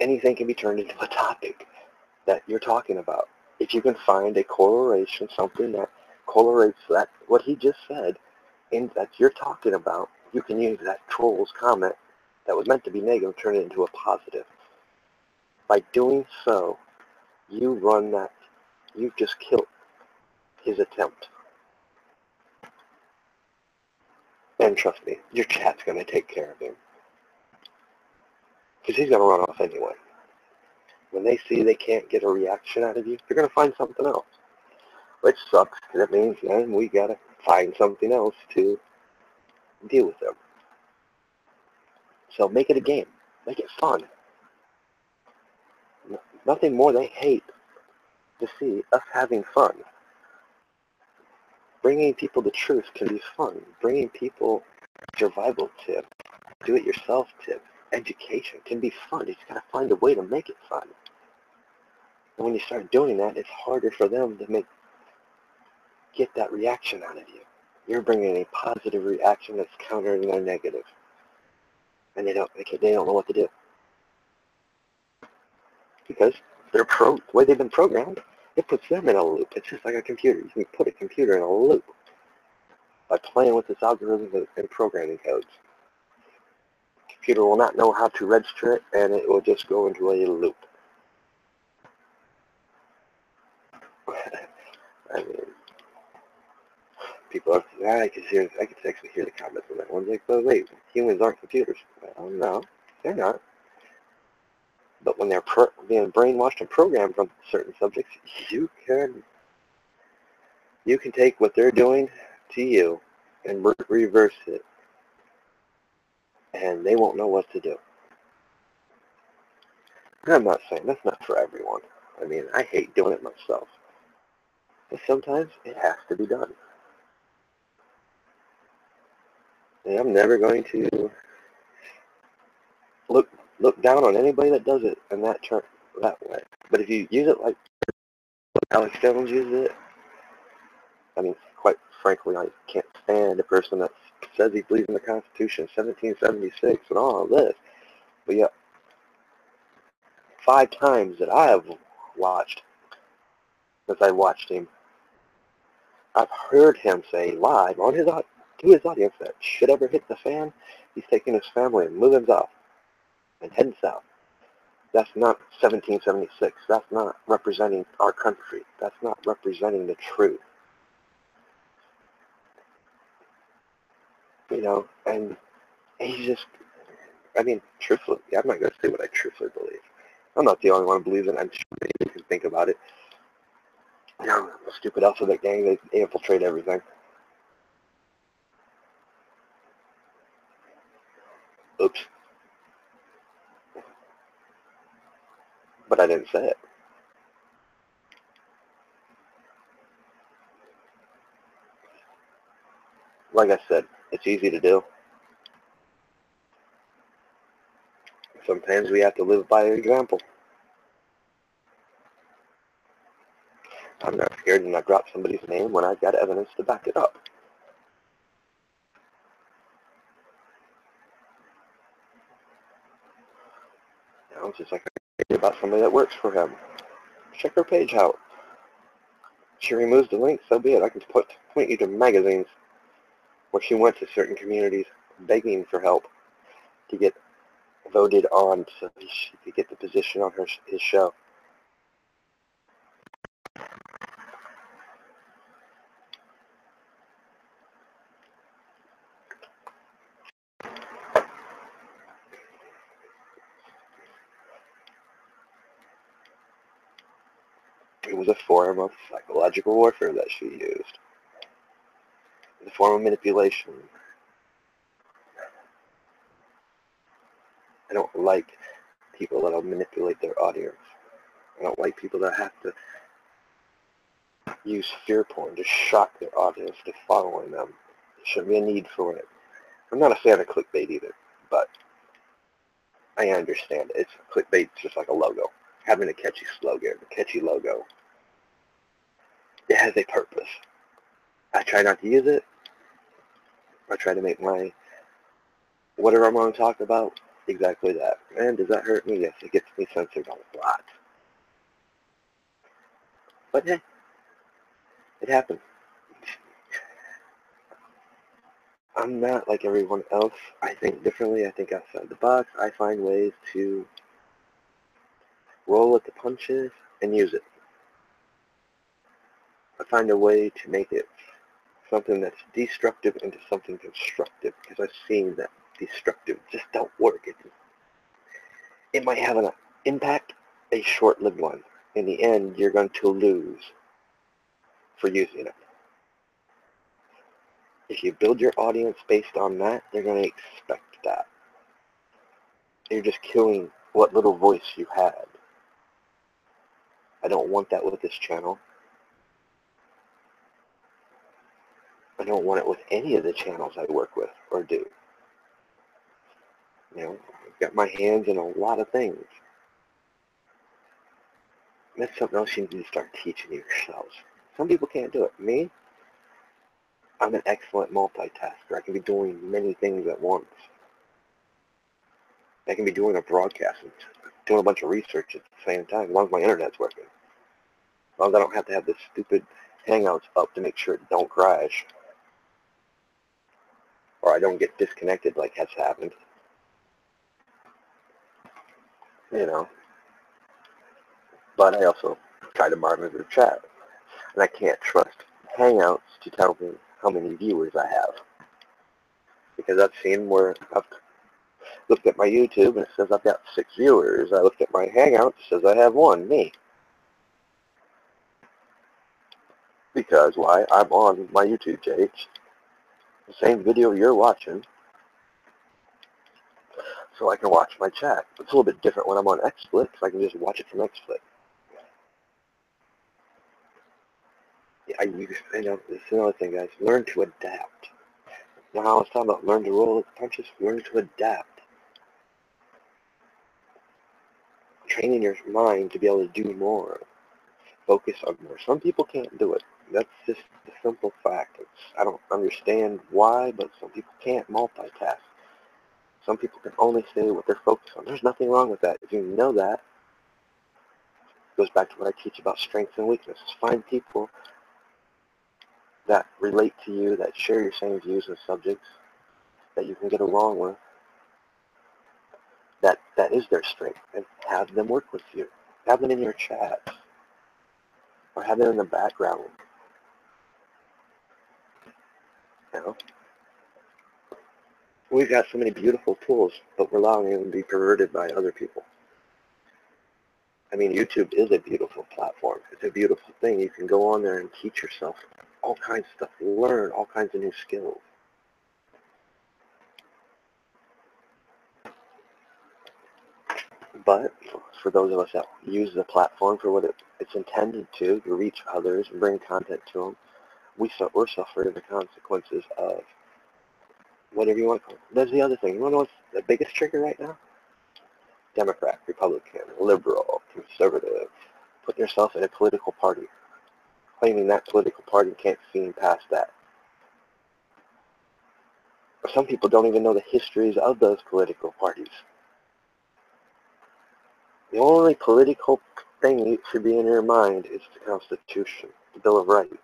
Anything can be turned into a topic that you're talking about. If you can find a correlation, something that correlates that, what he just said, and that you're talking about, you can use that troll's comment that was meant to be negative, turn it into a positive. By doing so, you've just killed his attempt. And trust me, your chat's going to take care of him. Because he's going to run off anyway. When they see they can't get a reaction out of you, they're going to find something else. Which sucks, because it means then we got to find something else to deal with them. So make it a game. Make it fun. Nothing more they hate to see us having fun. Bringing people the truth can be fun. Bringing people survival tips, do-it-yourself tips, education can be fun. You just got to find a way to make it fun. And when you start doing that, it's harder for them to get that reaction out of you. You're bringing a positive reaction that's countering their negative. And they don't know what to do. Because the way they've been programmed, it puts them in a loop. It's just like a computer. You can put a computer in a loop by playing with its algorithms and programming codes. The computer will not know how to register it, and it will just go into a loop. I mean, people are, I can actually hear the comments on that one. Like, but wait, humans aren't computers. Well, no, they're not. But when they're being brainwashed and programmed from certain subjects, you can take what they're doing to you and reverse it, and they won't know what to do. And I'm not saying that's not for everyone. I mean, I hate doing it myself. But sometimes it has to be done. And I'm never going to look down on anybody that does it in that way. But if you use it like Alex Jones uses it, I mean, quite frankly, I can't stand a person that says he believes in the Constitution, 1776, and all of this. But yet, 5 times that I have watched, since I watched him, I've heard him say live on his to his audience that should ever hit the fan, he's taking his family and moving south and heading south. That's not 1776. That's not representing our country. That's not representing the truth. You know, and he's just, I mean, truthfully, I'm not going to say what I truthfully believe. I'm not the only one who believes it. I'm sure you can think about it. You know, the stupid alphabet gang, they infiltrate everything. Oops. But I didn't say it. Like I said, it's easy to do. Sometimes we have to live by example. I'm not scared to not drop somebody's name when I've got evidence to back it up. You know, it's just like about somebody that works for him. Check her page out. She removes the link, so be it. I can point you to magazines where she went to certain communities begging for help to get voted on so she could get the position on his show. It was a form of psychological warfare that she used. It was a form of manipulation. I don't like people that will manipulate their audience. I don't like people that have to use FearPorn to shock their audience to following them. There shouldn't be a need for it. I'm not a fan of clickbait either, but I understand it. Clickbait's just like a logo. Having a catchy slogan, a catchy logo. It has a purpose. I try not to use it. I try to make my whatever I'm going to talk about exactly that. And does that hurt me? Yes, it gets me censored a lot. But hey, it happens. I'm not like everyone else. I think differently. I think outside the box. I find ways to roll with the punches and use it. I find a way to make it something that's destructive into something constructive, because I've seen that destructive just don't work. It might have an impact, a short-lived one. In the end, you're going to lose for using it. If you build your audience based on that, they're going to expect that. You're just killing what little voice you had. I don't want that with this channel. I don't want it with any of the channels I work with or do. You know, I've got my hands in a lot of things. That's something else you need to start teaching yourselves. Some people can't do it. Me, I'm an excellent multitasker. I can be doing many things at once. I can be doing a broadcast and doing a bunch of research at the same time, as long as my internet's working. As long as I don't have to have this stupid Hangouts up to make sure it don't crash. Or I don't get disconnected like has happened. You know. But I also try to monitor the chat. And I can't trust Hangouts to tell me how many viewers I have. Because I've seen where I've looked at my YouTube and it says I've got 6 viewers. I looked at my Hangout, it says I have 1, me. Because why? I'm on my YouTube page. The same video you're watching. So I can watch my chat. It's a little bit different when I'm on XSplit, because I can just watch it from XSplit. Yeah, you know, this is another thing, guys. Learn to adapt. Now, I was talking about learn to roll with the punches. Learn to adapt. Training your mind to be able to do more. Focus on more. Some people can't do it. That's just the simple fact. I don't understand why, but some people can't multitask. Some people can only say what they're focused on. There's nothing wrong with that. If you know that, it goes back to what I teach about strengths and weaknesses. Find people that relate to you, that share your same views and subjects, that you can get along with, that is their strength, and have them work with you. Have them in your chat, or have them in the background. You know? We've got so many beautiful tools, but we're allowing them to be perverted by other people. I mean, YouTube is a beautiful platform. It's a beautiful thing. You can go on there and teach yourself all kinds of stuff, learn all kinds of new skills. But for those of us that use the platform for what it's intended to reach others and bring content to them, we're suffering the consequences of whatever you want to call it. There's the other thing. You want to know what's the biggest trigger right now? Democrat, Republican, liberal, conservative. Putting yourself in a political party. Claiming that political party can't see past that. Some people don't even know the histories of those political parties. The only political thing that should be in your mind is the Constitution, the Bill of Rights.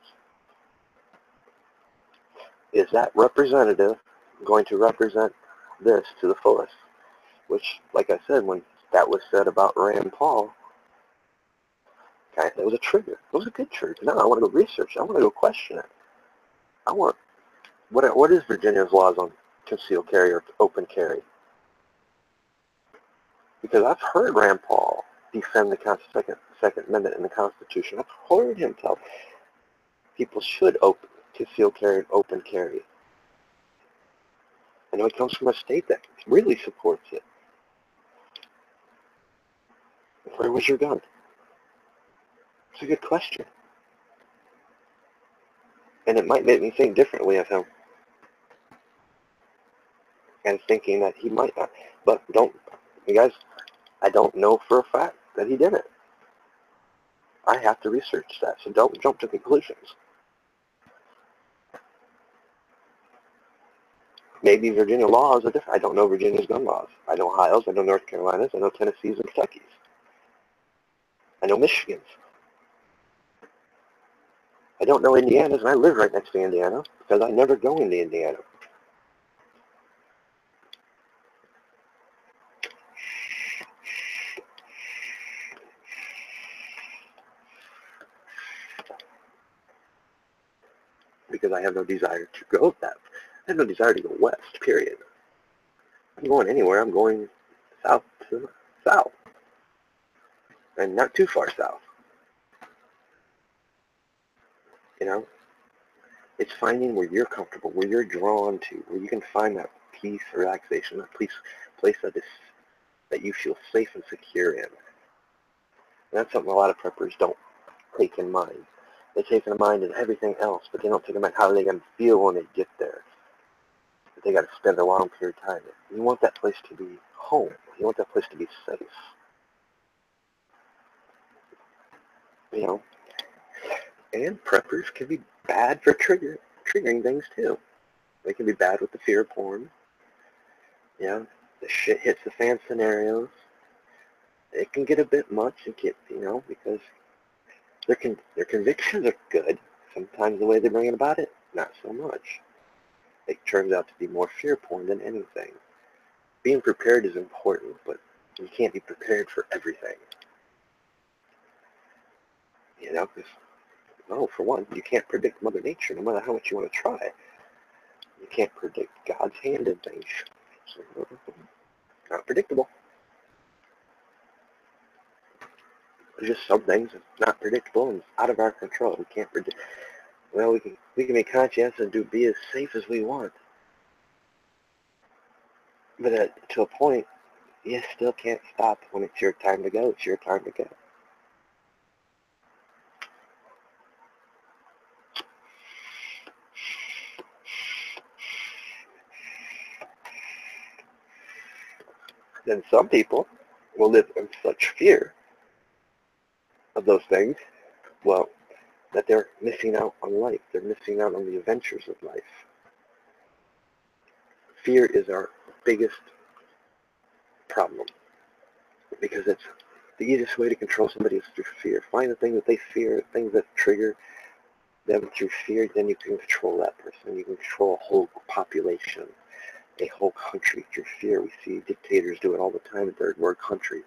Is that representative going to represent this to the fullest? Which, like I said, when that was said about Rand Paul, it was a trigger. It was a good trigger. Now I want to go research. I want to go question it. I want, what is Virginia's laws on concealed carry or open carry? Because I've heard Rand Paul defend the Second Amendment in the Constitution. I've heard him tell people should conceal carry and open carry. I know it comes from a state that really supports it. Where was your gun? It's a good question. And it might make me think differently of him. And thinking that he might not. But you guys, I don't know for a fact that he did it. I have to research that, so don't jump to conclusions. Maybe Virginia laws are different. I don't know Virginia's gun laws. I know Ohio's, I know North Carolina's, I know Tennessee's and Kentucky's. I know Michigan's. I don't know Indiana's, and I live right next to Indiana because I never go into Indiana. Because I have no desire to go that. I have no desire to go west, period. I'm going anywhere. I'm going south to south. And not too far south. You know? It's finding where you're comfortable, where you're drawn to, where you can find that peace, relaxation, that place that you feel safe and secure in. And that's something a lot of preppers don't take in mind. They take in mind in everything else, but they don't take in mind how they're going to feel when they get there. But they got to spend a long period of time there. You want that place to be home. You want that place to be safe. You know? And preppers can be bad for triggering things too. They can be bad with the FearPorn. You know, the shit hits the fan scenarios. It can get a bit much and because their convictions are good. Sometimes the way they bring it about it, not so much. It turns out to be more FearPorn than anything. Being prepared is important, but you can't be prepared for everything. You know, because, for one, you can't predict Mother Nature, no matter how much you want to try. You can't predict God's hand in things. So, not predictable. There's just some things that's not predictable and out of our control. We can't predict. Well, we can be conscientious and be as safe as we want. But to a point, you still can't stop when it's your time to go. It's your time to go. Then some people will live in such fear of those things. Well, that they're missing out on life. They're missing out on the adventures of life. Fear is our biggest problem because it's the easiest way to control somebody is through fear. Find the thing that they fear, things that trigger them through fear, then you can control that person. You can control a whole population, a whole country through fear. We see dictators do it all the time in third world countries.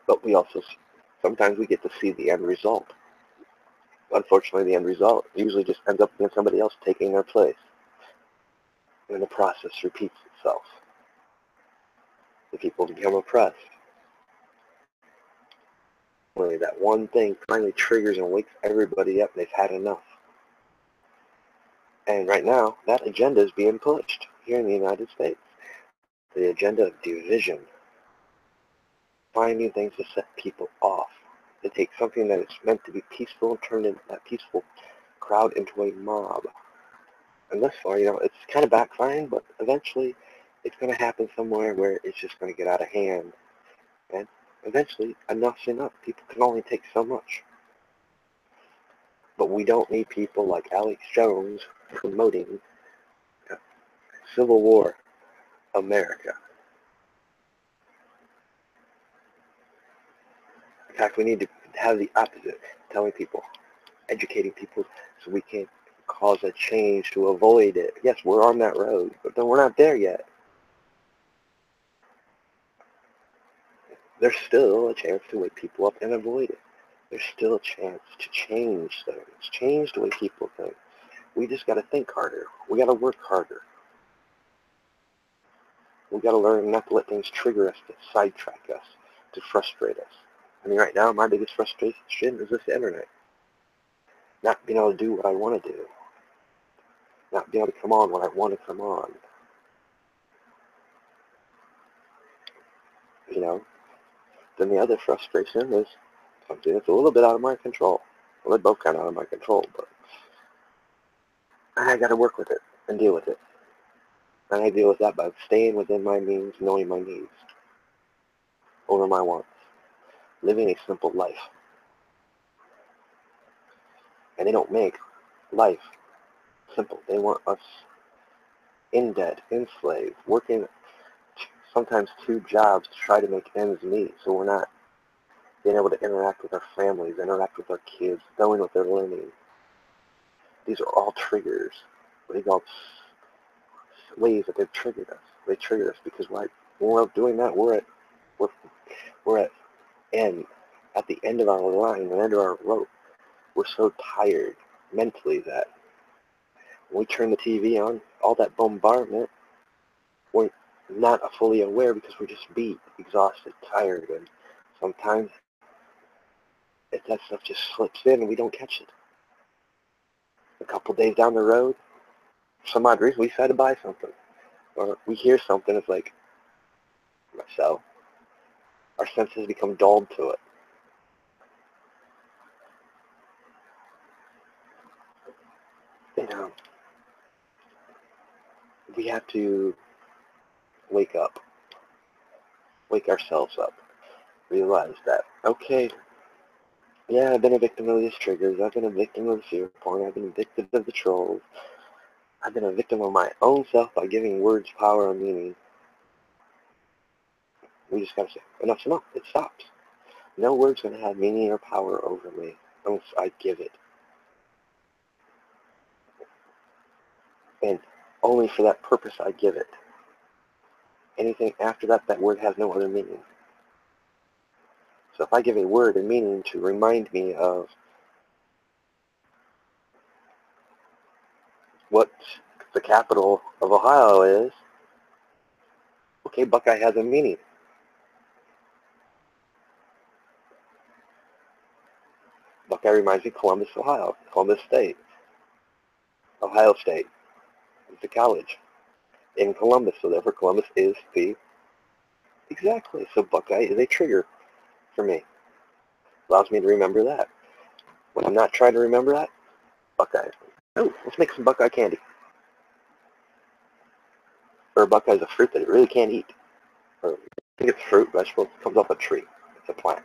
But we also, sometimes we get to see the end result. Unfortunately, the end result usually just ends up being somebody else taking their place. And the process repeats itself. The people become oppressed. Finally, that one thing finally triggers and wakes everybody up and they've had enough. And right now, that agenda is being pushed here in the United States. The agenda of division. Finding things to set people off. To take something that is meant to be peaceful and turn that peaceful crowd into a mob. And thus far, it's kind of backfiring, but eventually it's going to happen somewhere where it's just going to get out of hand. And eventually, enough's enough. People can only take so much. But we don't need people like Alex Jones promoting Civil War America. In fact, we need to have the opposite, telling people, educating people so we can cause a change to avoid it. Yes, we're on that road, but then we're not there yet. There's still a chance to wake people up and avoid it. There's still a chance to change things, change the way people think. We just got to think harder. We got to work harder. We got to learn not to let things trigger us, to sidetrack us, to frustrate us. I mean, right now, my biggest frustration is this internet. Not being able to do what I want to do. Not being able to come on when I want to come on. Then the other frustration is something that's a little bit out of my control. Well, they're both kind of out of my control, but I got to work with it and deal with it. And I deal with that by staying within my means, knowing my needs over my wants, living a simple life. And they don't make life simple. They want us in debt, enslaved, working sometimes 2 jobs to try to make ends meet, so we're not being able to interact with our families, interact with our kids, knowing what they're learning. These are all triggers. What do you call ways that they've triggered us? They trigger us because when we're doing that, we're at the end of our line, the end of our rope. We're so tired mentally that when we turn the TV on, all that bombardment, we're not fully aware because we're just beat, exhausted, tired, and sometimes that stuff just slips in and we don't catch it. A couple days down the road, for some odd reason, we decide to buy something. Or we hear something, it's like, so our senses become dulled to it. We have to wake up, wake ourselves up, realize that, okay, yeah, I've been a victim of these triggers, I've been a victim of the fear porn, I've been a victim of the trolls, I've been a victim of my own self by giving words power and meaning. We just gotta say, enough's enough, it stops. No word's gonna have meaning or power over me unless I give it. And only for that purpose I give it. Anything after that, that word has no other meaning. So if I give a word a meaning to remind me of what the capital of Ohio is, okay, Buckeye has a meaning. Buckeye reminds me of Columbus, Ohio, Columbus State, Ohio State. It's the college in Columbus, so therefore Columbus is the, exactly, so Buckeye is a trigger for me. Allows me to remember that. When I'm not trying to remember that, Buckeye. Oh, let's make some Buckeye candy. or a buckeye is a fruit that it really can't eat. Or, I think it's fruit, vegetable, it comes off a tree. It's a plant.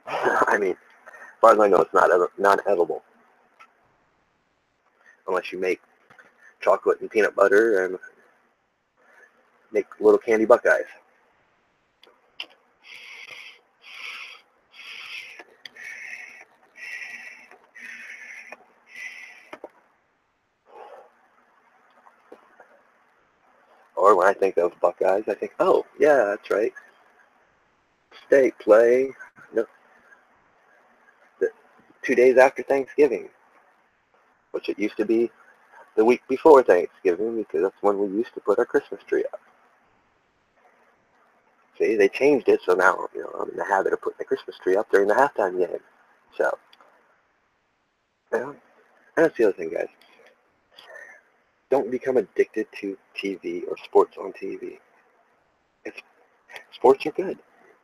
I mean, as far as I know, it's not edible unless you make chocolate and peanut butter and make little candy buckeyes. Or when I think of buckeyes, I think, oh, yeah, that's right. State play, no, 2 days after Thanksgiving, which it used to be the week before Thanksgiving because that's when we used to put our Christmas tree up. See, they changed it, so now, I'm in the habit of putting the Christmas tree up during the halftime game. So, and that's the other thing, guys. Don't become addicted to TV or sports on TV. Sports are good.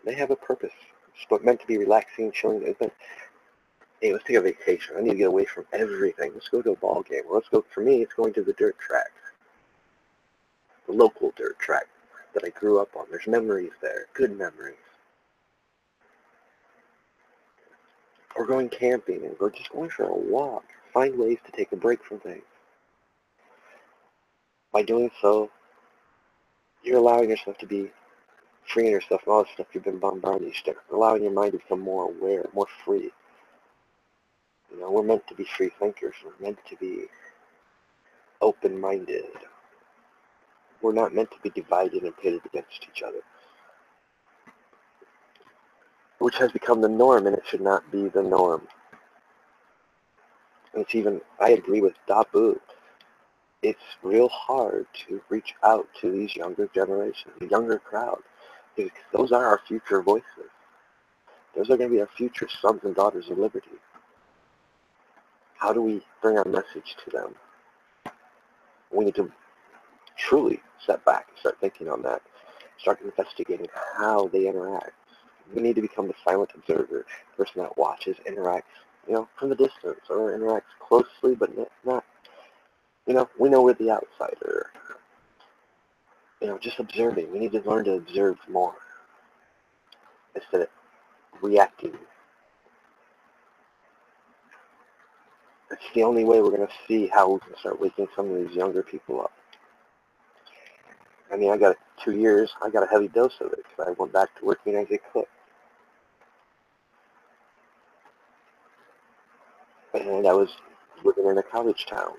They have a purpose. It's meant to be relaxing, chilling. Hey, let's take a vacation. I need to get away from everything. Let's go to a ball game. Or let's go, for me, it's going to the dirt track. The local dirt track that I grew up on. There's memories there, good memories. Or going camping, or just going for a walk. Find ways to take a break from things. By doing so, you're allowing yourself to be freeing yourself from all the stuff you've been bombarded with, allowing your mind to become more aware, more free. We're meant to be free thinkers. We're meant to be open-minded. We're not meant to be divided and pitted against each other, which has become the norm, and it should not be the norm. And it's even, I agree with Dabu, it's real hard to reach out to these younger generations, the younger crowd, because those are our future voices. Those are going to be our future sons and daughters of liberty. How do we bring our message to them? We need to truly step back and start thinking on that, start investigating how they interact. We need to become the silent observer, the person that watches, interacts, from the distance, or interacts closely, but not, we know we're the outsider. Just observing. We need to learn to observe more instead of reacting. It's the only way we're going to see how we can start waking some of these younger people up. I mean, I got 2 years, I got a heavy dose of it because I went back to working as a cook. And I was living in a college town.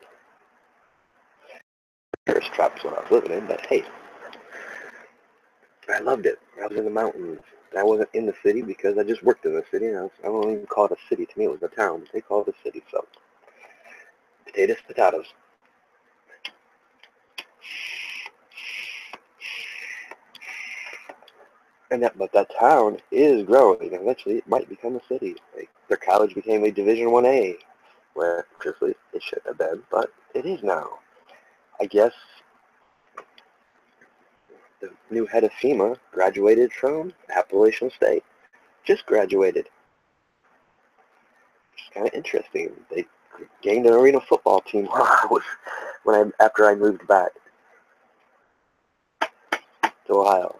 Tourist traps what I was living in, but hey, I loved it. I was in the mountains. I wasn't in the city because I just worked in the city, and I don't even call it a city. To me, it was a town. They call it a city, so potatoes, potatoes. But that town is growing. Eventually, it might become a city. Their college became a Division 1A, where truthfully it shouldn't have been, but it is now. I guess the new head of FEMA graduated from Appalachian State. Just graduated. It's kind of interesting. They gained an arena football team after I moved back to Ohio.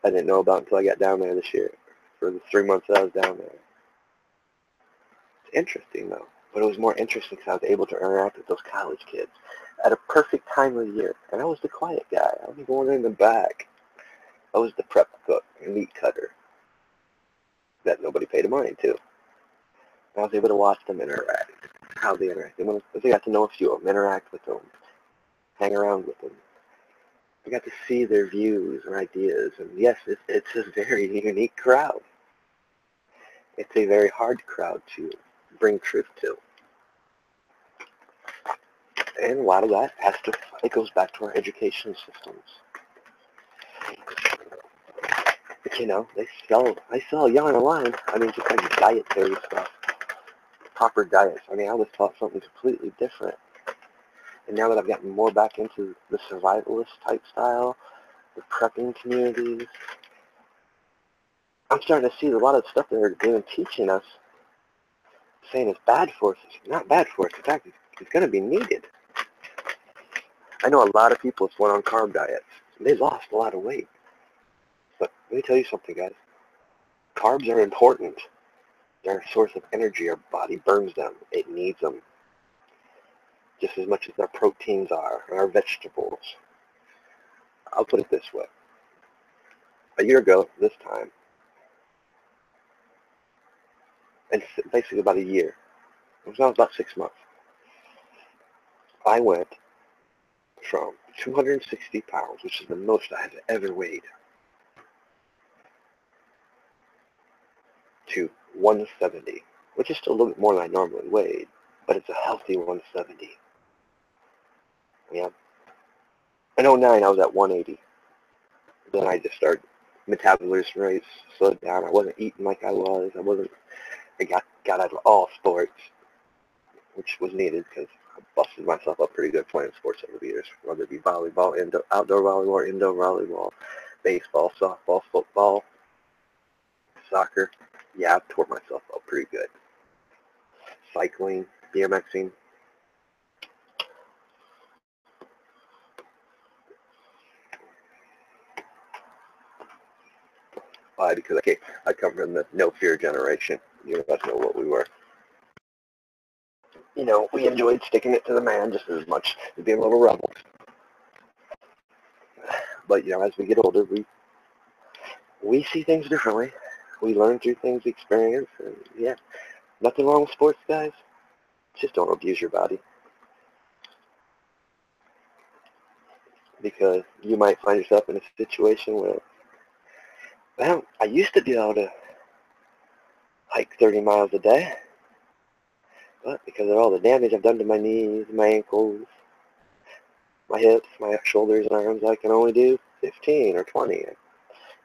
I didn't know about until I got down there this year, for the 3 months that I was down there. It's interesting, though. But it was more interesting because I was able to interact with those college kids at a perfect time of the year. And I was the quiet guy. I was going in the back. I was the prep cook and meat cutter that nobody paid a mind to. I was able to watch them interact, how they interact. I got to know a few of them, interact with them, hang around with them. I got to see their views and ideas, and yes, it's a very unique crowd. It's a very hard crowd to bring truth to. And a lot of that it goes back to our education systems. I sell young online. I mean, just like dietary stuff, proper diets. I mean, I was taught something completely different. And now that I've gotten more back into the survivalist type style, the prepping communities, I'm starting to see a lot of stuff that they're even teaching us, saying it's bad for us. It's not bad for us. In fact, it's going to be needed. I know a lot of people that went on carb diets. They lost a lot of weight. But let me tell you something, guys. Carbs are important. They're a source of energy. Our body burns them. It needs them. Just as much as our proteins are, and our vegetables. I'll put it this way. A year ago, this time, and basically about a year, it was about 6 months, I went from 260 pounds, which is the most I have ever weighed, to 170, which is still a little bit more than I normally weighed, but it's a healthy 170. Yeah. In '09, I was at 180. Then I just started, metabolism rates slowed down. I wasn't eating like I was. I got out of all sports, which was needed because I busted myself up pretty good playing sports over the years, whether it be volleyball, outdoor volleyball, indoor volleyball, baseball, softball, football, soccer. Yeah, I tore myself up pretty good. Cycling, BMXing. Why? Because I come from the no fear generation. You guys know what we were. You know, we enjoyed sticking it to the man just as much as being little rebels. But, you know, as we get older, we see things differently. We learn through things, experience, and yeah, nothing wrong with sports, guys. Just don't abuse your body. Because you might find yourself in a situation where, well, I used to be able to hike 30 miles a day, but because of all the damage I've done to my knees, my ankles, my hips, my shoulders and arms, I can only do 15 or 20. I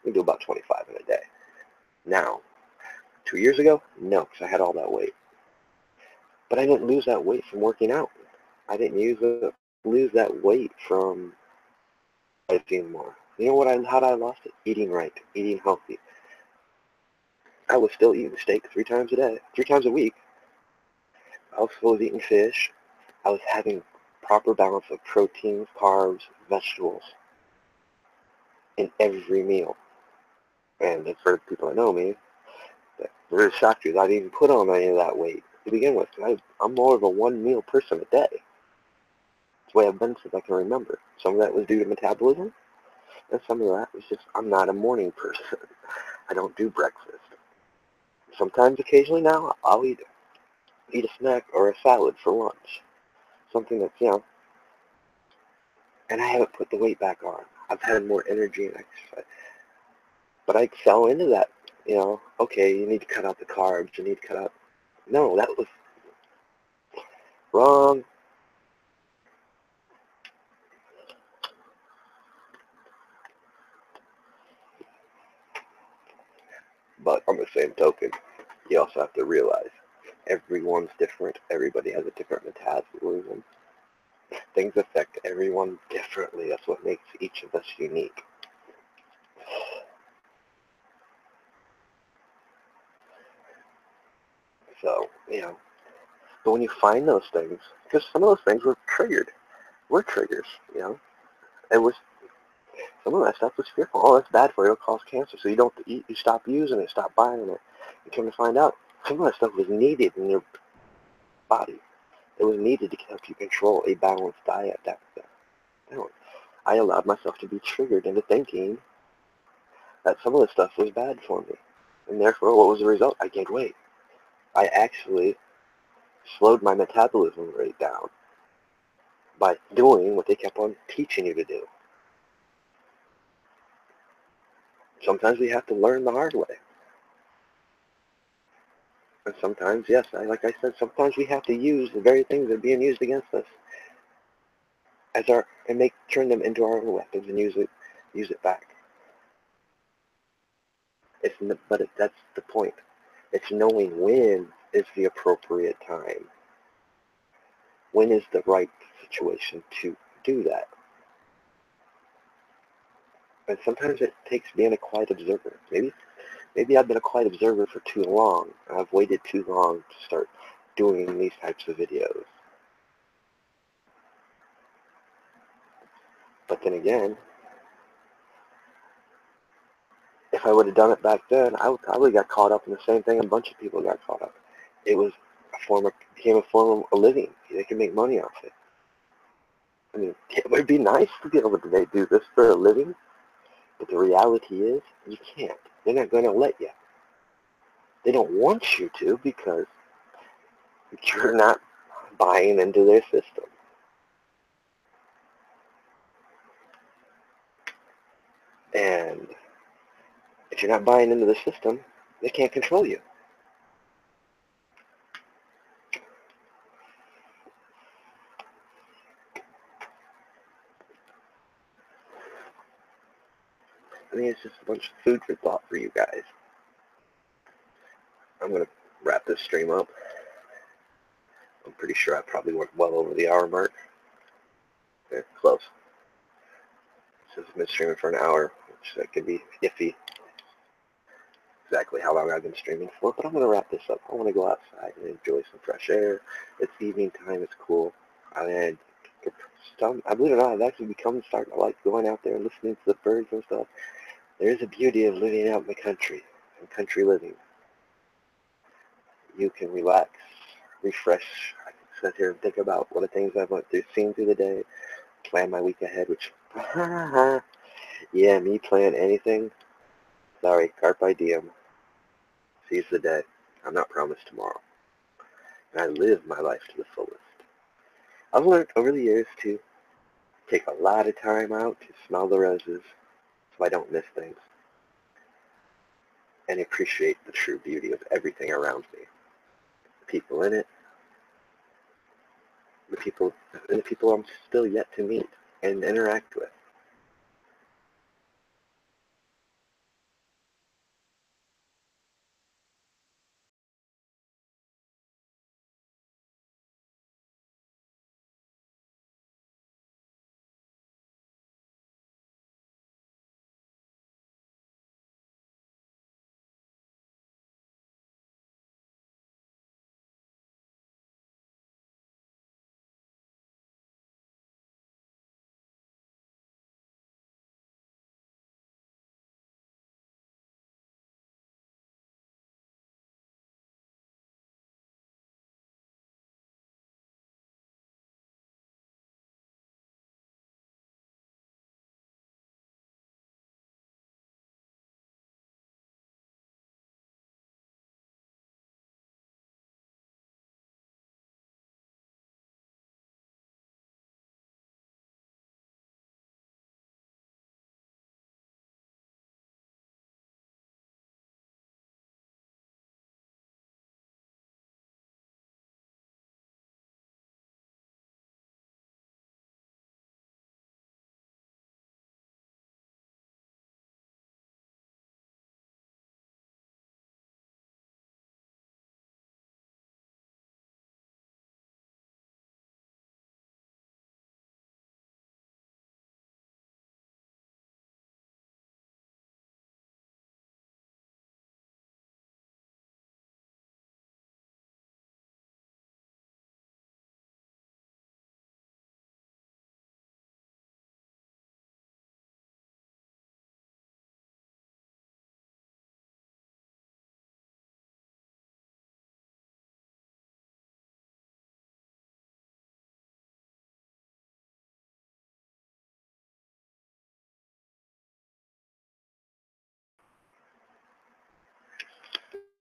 can do about 25 in a day. Now, 2 years ago, no, because I had all that weight. But I didn't lose that weight from working out. I didn't lose that weight from eating more. You know how I lost it? Eating right, eating healthy. I was still eating steak 3 times a day, 3 times a week. I was still eating fish. I was having proper balance of proteins, carbs, vegetables in every meal. And for people that know me, they're shocked you. I didn't even put on any of that weight to begin with. I'm more of a one meal person a day. It's the way I've been since I can remember. Some of that was due to metabolism, and some of that was just I'm not a morning person. I don't do breakfast. Sometimes, occasionally now, I'll eat a snack or a salad for lunch. Something that's, you know, and I haven't put the weight back on. I've had more energy and exercise. But I fell into that, you know, okay, you need to cut out the carbs, you need to cut out. No, that was wrong. But on the same token, you also have to realize everyone's different. Everybody has a different metabolism. Things affect everyone differently. That's what makes each of us unique. So, you know, but when you find those things, because some of those things were triggers, you know. It was, some of that stuff was fearful. Oh, that's bad for you. It'll cause cancer. So you don't eat, you stop using it, stop buying it. You come to find out, some of that stuff was needed in your body. It was needed to help you control a balanced diet. I allowed myself to be triggered into thinking that some of the stuff was bad for me. And therefore, what was the result? I gained weight. I actually slowed my metabolism rate down by doing what they kept on teaching you to do. Sometimes we have to learn the hard way. And sometimes, yes, like I said, sometimes we have to use the very things that are being used against us and turn them into our own weapons and use it back. That's the point. It's knowing when is the appropriate time. When is the right situation to do that? And sometimes it takes being a quiet observer. Maybe I've been a quiet observer for too long. I've waited too long to start doing these types of videos. But then again, if I would have done it back then, I would probably got caught up in the same thing a bunch of people got caught up. It was became a form of a living. They could make money off it. I mean, it would be nice to be able to do this for a living, but the reality is you can't. They're not going to let you. They don't want you to because you're not buying into their system. And if you're not buying into the system, they can't control you. I mean, it's just a bunch of food for thought for you guys. I'm going to wrap this stream up. I'm pretty sure I probably went well over the hour mark. Yeah, close. Since I've been streaming for an hour, which that could be iffy. Exactly how long I've been streaming for, but I'm going to wrap this up. I want to go outside and enjoy some fresh air. It's evening time. It's cool. I believe it or not, I've actually starting to like going out there and listening to the birds and stuff. There is a beauty of living out in the country and country living. You can relax, refresh. I can sit here and think about what the things I've seen through the day, plan my week ahead, which, yeah, me plan anything. Sorry, carpe diem. Seize the day. I'm not promised tomorrow. And I live my life to the fullest. I've learned over the years to take a lot of time out to smell the roses so I don't miss things and appreciate the true beauty of everything around me. The people in it, the people I'm still yet to meet and interact with.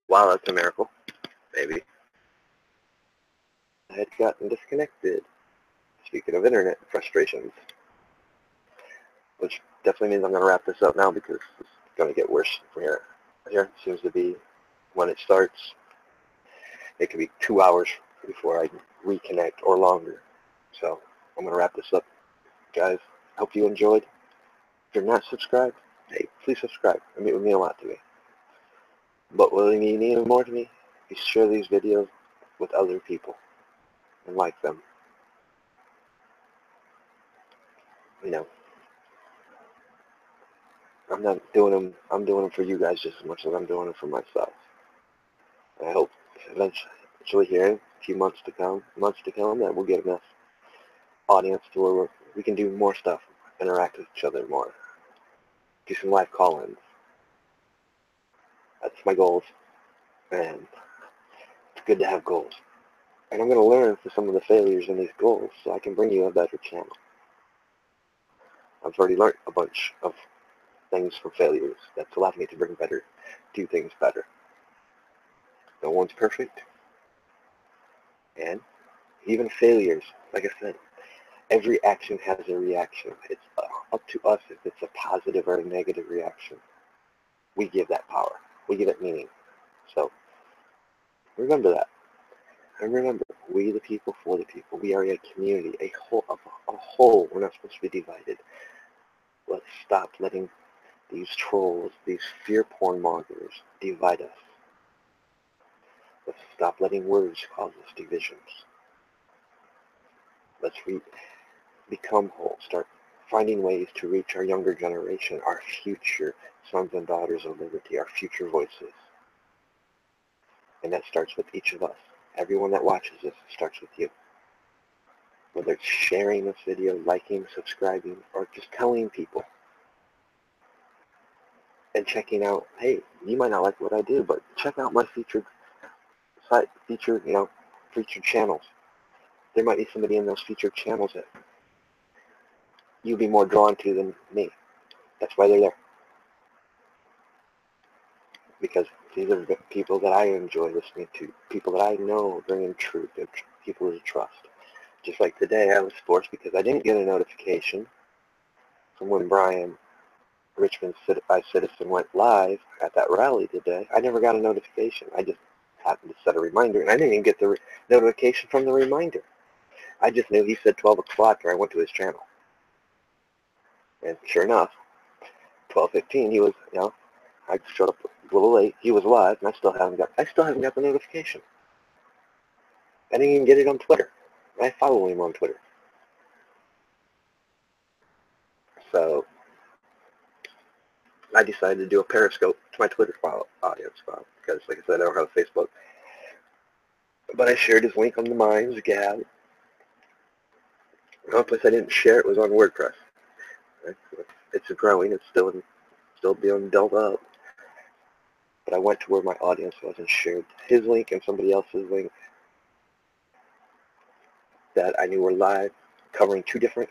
Wow, that's a miracle. Maybe. I had gotten disconnected. Speaking of internet frustrations, which definitely means I'm going to wrap this up now because it's going to get worse from here. Here seems to be when it starts. It could be 2 hours before I reconnect or longer. So I'm going to wrap this up, guys. Hope you enjoyed. If you're not subscribed, hey, please subscribe. It would mean a lot to me. But what will mean even more to me is share these videos with other people and like them. You know, I'm not doing them. I'm doing them for you guys just as much as I'm doing it for myself. And I hope eventually here in a few months to come, that we'll get enough audience to where we can do more stuff. interact with each other more, do some live call-ins. That's my goals, and it's good to have goals. And I'm going to learn from some of the failures in these goals so I can bring you a better channel. I've already learned a bunch of things from failures that's allowed me to do things better. No one's perfect. And even failures, like I said, every action has a reaction. It's up to us if it's a positive or a negative reaction. We give that power. We give it meaning. So remember that. And remember, we the people for the people. We are a community, a whole. We're not supposed to be divided. Let's stop letting these trolls, these fear porn mongers divide us. Let's stop letting words cause us divisions. Let's become whole. Start finding ways to reach our younger generation, our future sons and daughters of liberty, our future voices. And that starts with each of us. Everyone that watches this starts with you. Whether it's sharing this video, liking, subscribing, or just telling people. And checking out, hey, you might not like what I do, but check out my featured channels. There might be somebody in those featured channels that you'd be more drawn to than me. That's why they're there. Because these are the people that I enjoy listening to, people that I know bring in truth, and people to trust. Just like today, I was forced because I didn't get a notification from when Brian Richmond Citizen went live at that rally today. I never got a notification. I just happened to set a reminder, and I didn't even get the notification from the reminder. I just knew he said 12 o'clock, and I went to his channel. And sure enough, 12:15, he was, I showed up a little late. He was live, and I still haven't got the notification. I didn't even get it on Twitter. I follow him on Twitter. So I decided to do a Periscope to my Twitter audience file because, like I said, I don't have Facebook. But I shared his link on the Minds Gab. The only place I didn't share it was on WordPress. It's growing. It's still being built up. But I went to where my audience was and shared his link and somebody else's link that I knew were live, covering 2 different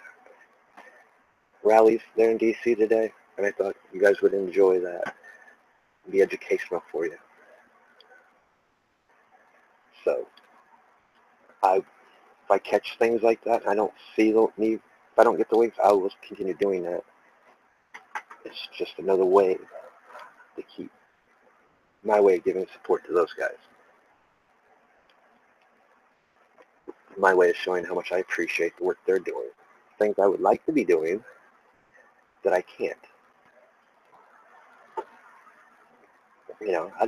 rallies there in D.C. today. And I thought you guys would enjoy that. It'd be educational for you. So if I catch things like that, I don't see the need. If I don't get the links, I will continue doing that. It's just another way to keep my way of giving support to those guys. My way of showing how much I appreciate the work they're doing. Things I would like to be doing that I can't. I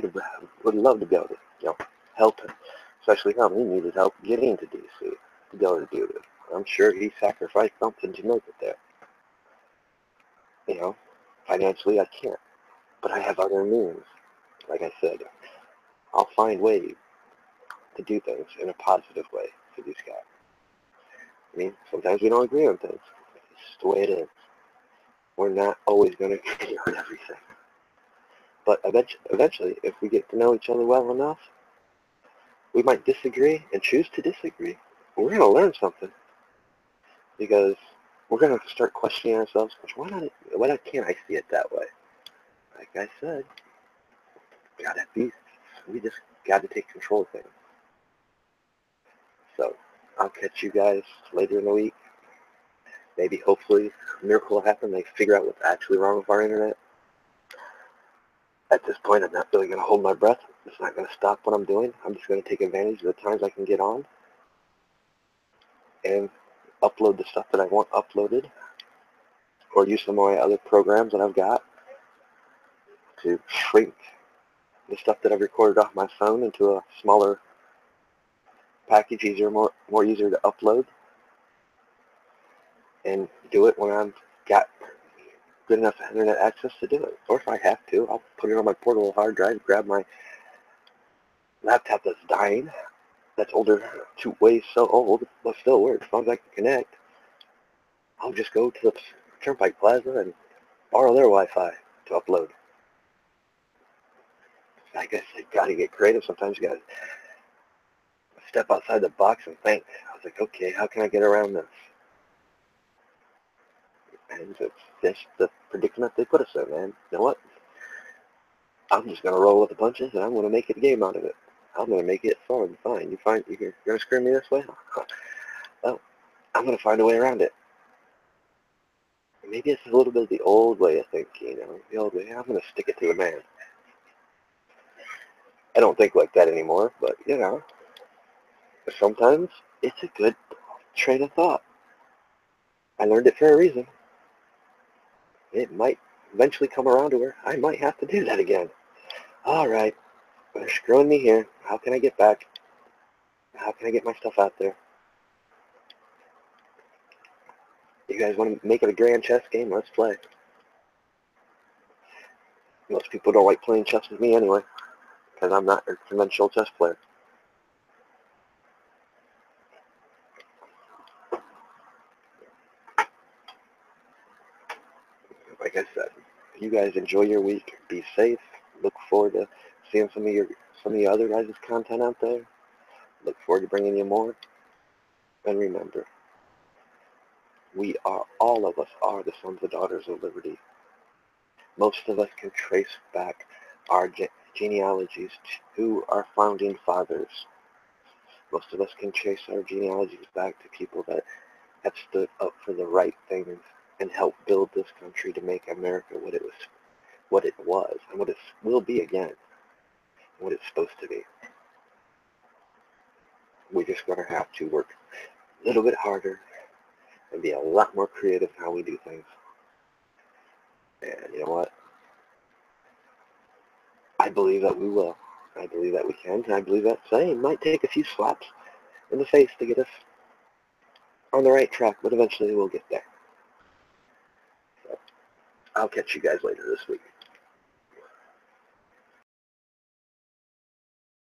would love to be able to, help him, especially him. He needed help getting to D.C. to be able to do it. I'm sure he sacrificed something to make it there. Financially I can't, but I have other means. Like I said, I'll find ways to do things in a positive way for these guys. Sometimes we don't agree on things. It's just the way it is. We're not always going to agree on everything. But eventually, if we get to know each other well enough, we might disagree and choose to disagree. But we're going to learn something. Because we're going to start questioning ourselves. Why can't I see it that way? Like I said, we just got to take control of things. So I'll catch you guys later in the week. Maybe, hopefully, a miracle will happen. They figure out what's actually wrong with our internet. At this point, I'm not really going to hold my breath. It's not going to stop what I'm doing. I'm just going to take advantage of the times I can get on and upload the stuff that I want uploaded, or use some of my other programs that I've got to shrink the stuff that I've recorded off my phone into a smaller package, more easier to upload, and do it when I've got good enough internet access to do it. Or if I have to, I'll put it on my portable hard drive, grab my laptop that's dying, that's older, 2 ways so old, but still works, as long as I can connect. I'll just go to Turnpike Plaza and borrow their Wi-Fi to upload. I guess you got to get creative. Sometimes you got to step outside the box and think. I was like, okay, how can I get around this? And it's just the predicament they put us in, man. You know what? I'm just going to roll with the punches, and I'm going to make a game out of it. I'm going to make it fun. Fine. You're going to screw me this way? Well, I'm going to find a way around it. Maybe it's a little bit of the old way of thinking, you know, the old way. I'm going to stick it to the man. I don't think like that anymore, but, you know, sometimes it's a good train of thought. I learned it for a reason. It might eventually come around to where I might have to do that again. All right, they're screwing me here. How can I get back? How can I get my stuff out there? You guys want to make it a grand chess game? Let's play. Most people don't like playing chess with me anyway, because I'm not a conventional chess player. Like I said, you guys enjoy your week. Be safe. Look forward to seeing some of your other guys' content out there. Look forward to bringing you more. And remember, all of us are the sons and daughters of liberty. Most of us can trace back our genealogies to our founding fathers. Most of us can trace our genealogies back to people that have stood up for the right things and helped build this country to make America what it was, and what it will be again, and what it's supposed to be. We're just going to have to work a little bit harder and be a lot more creative in how we do things. And you know what? I believe that we will. I believe that we can, and I believe that saying might take a few slaps in the face to get us on the right track, but eventually we'll get there. So, I'll catch you guys later this week.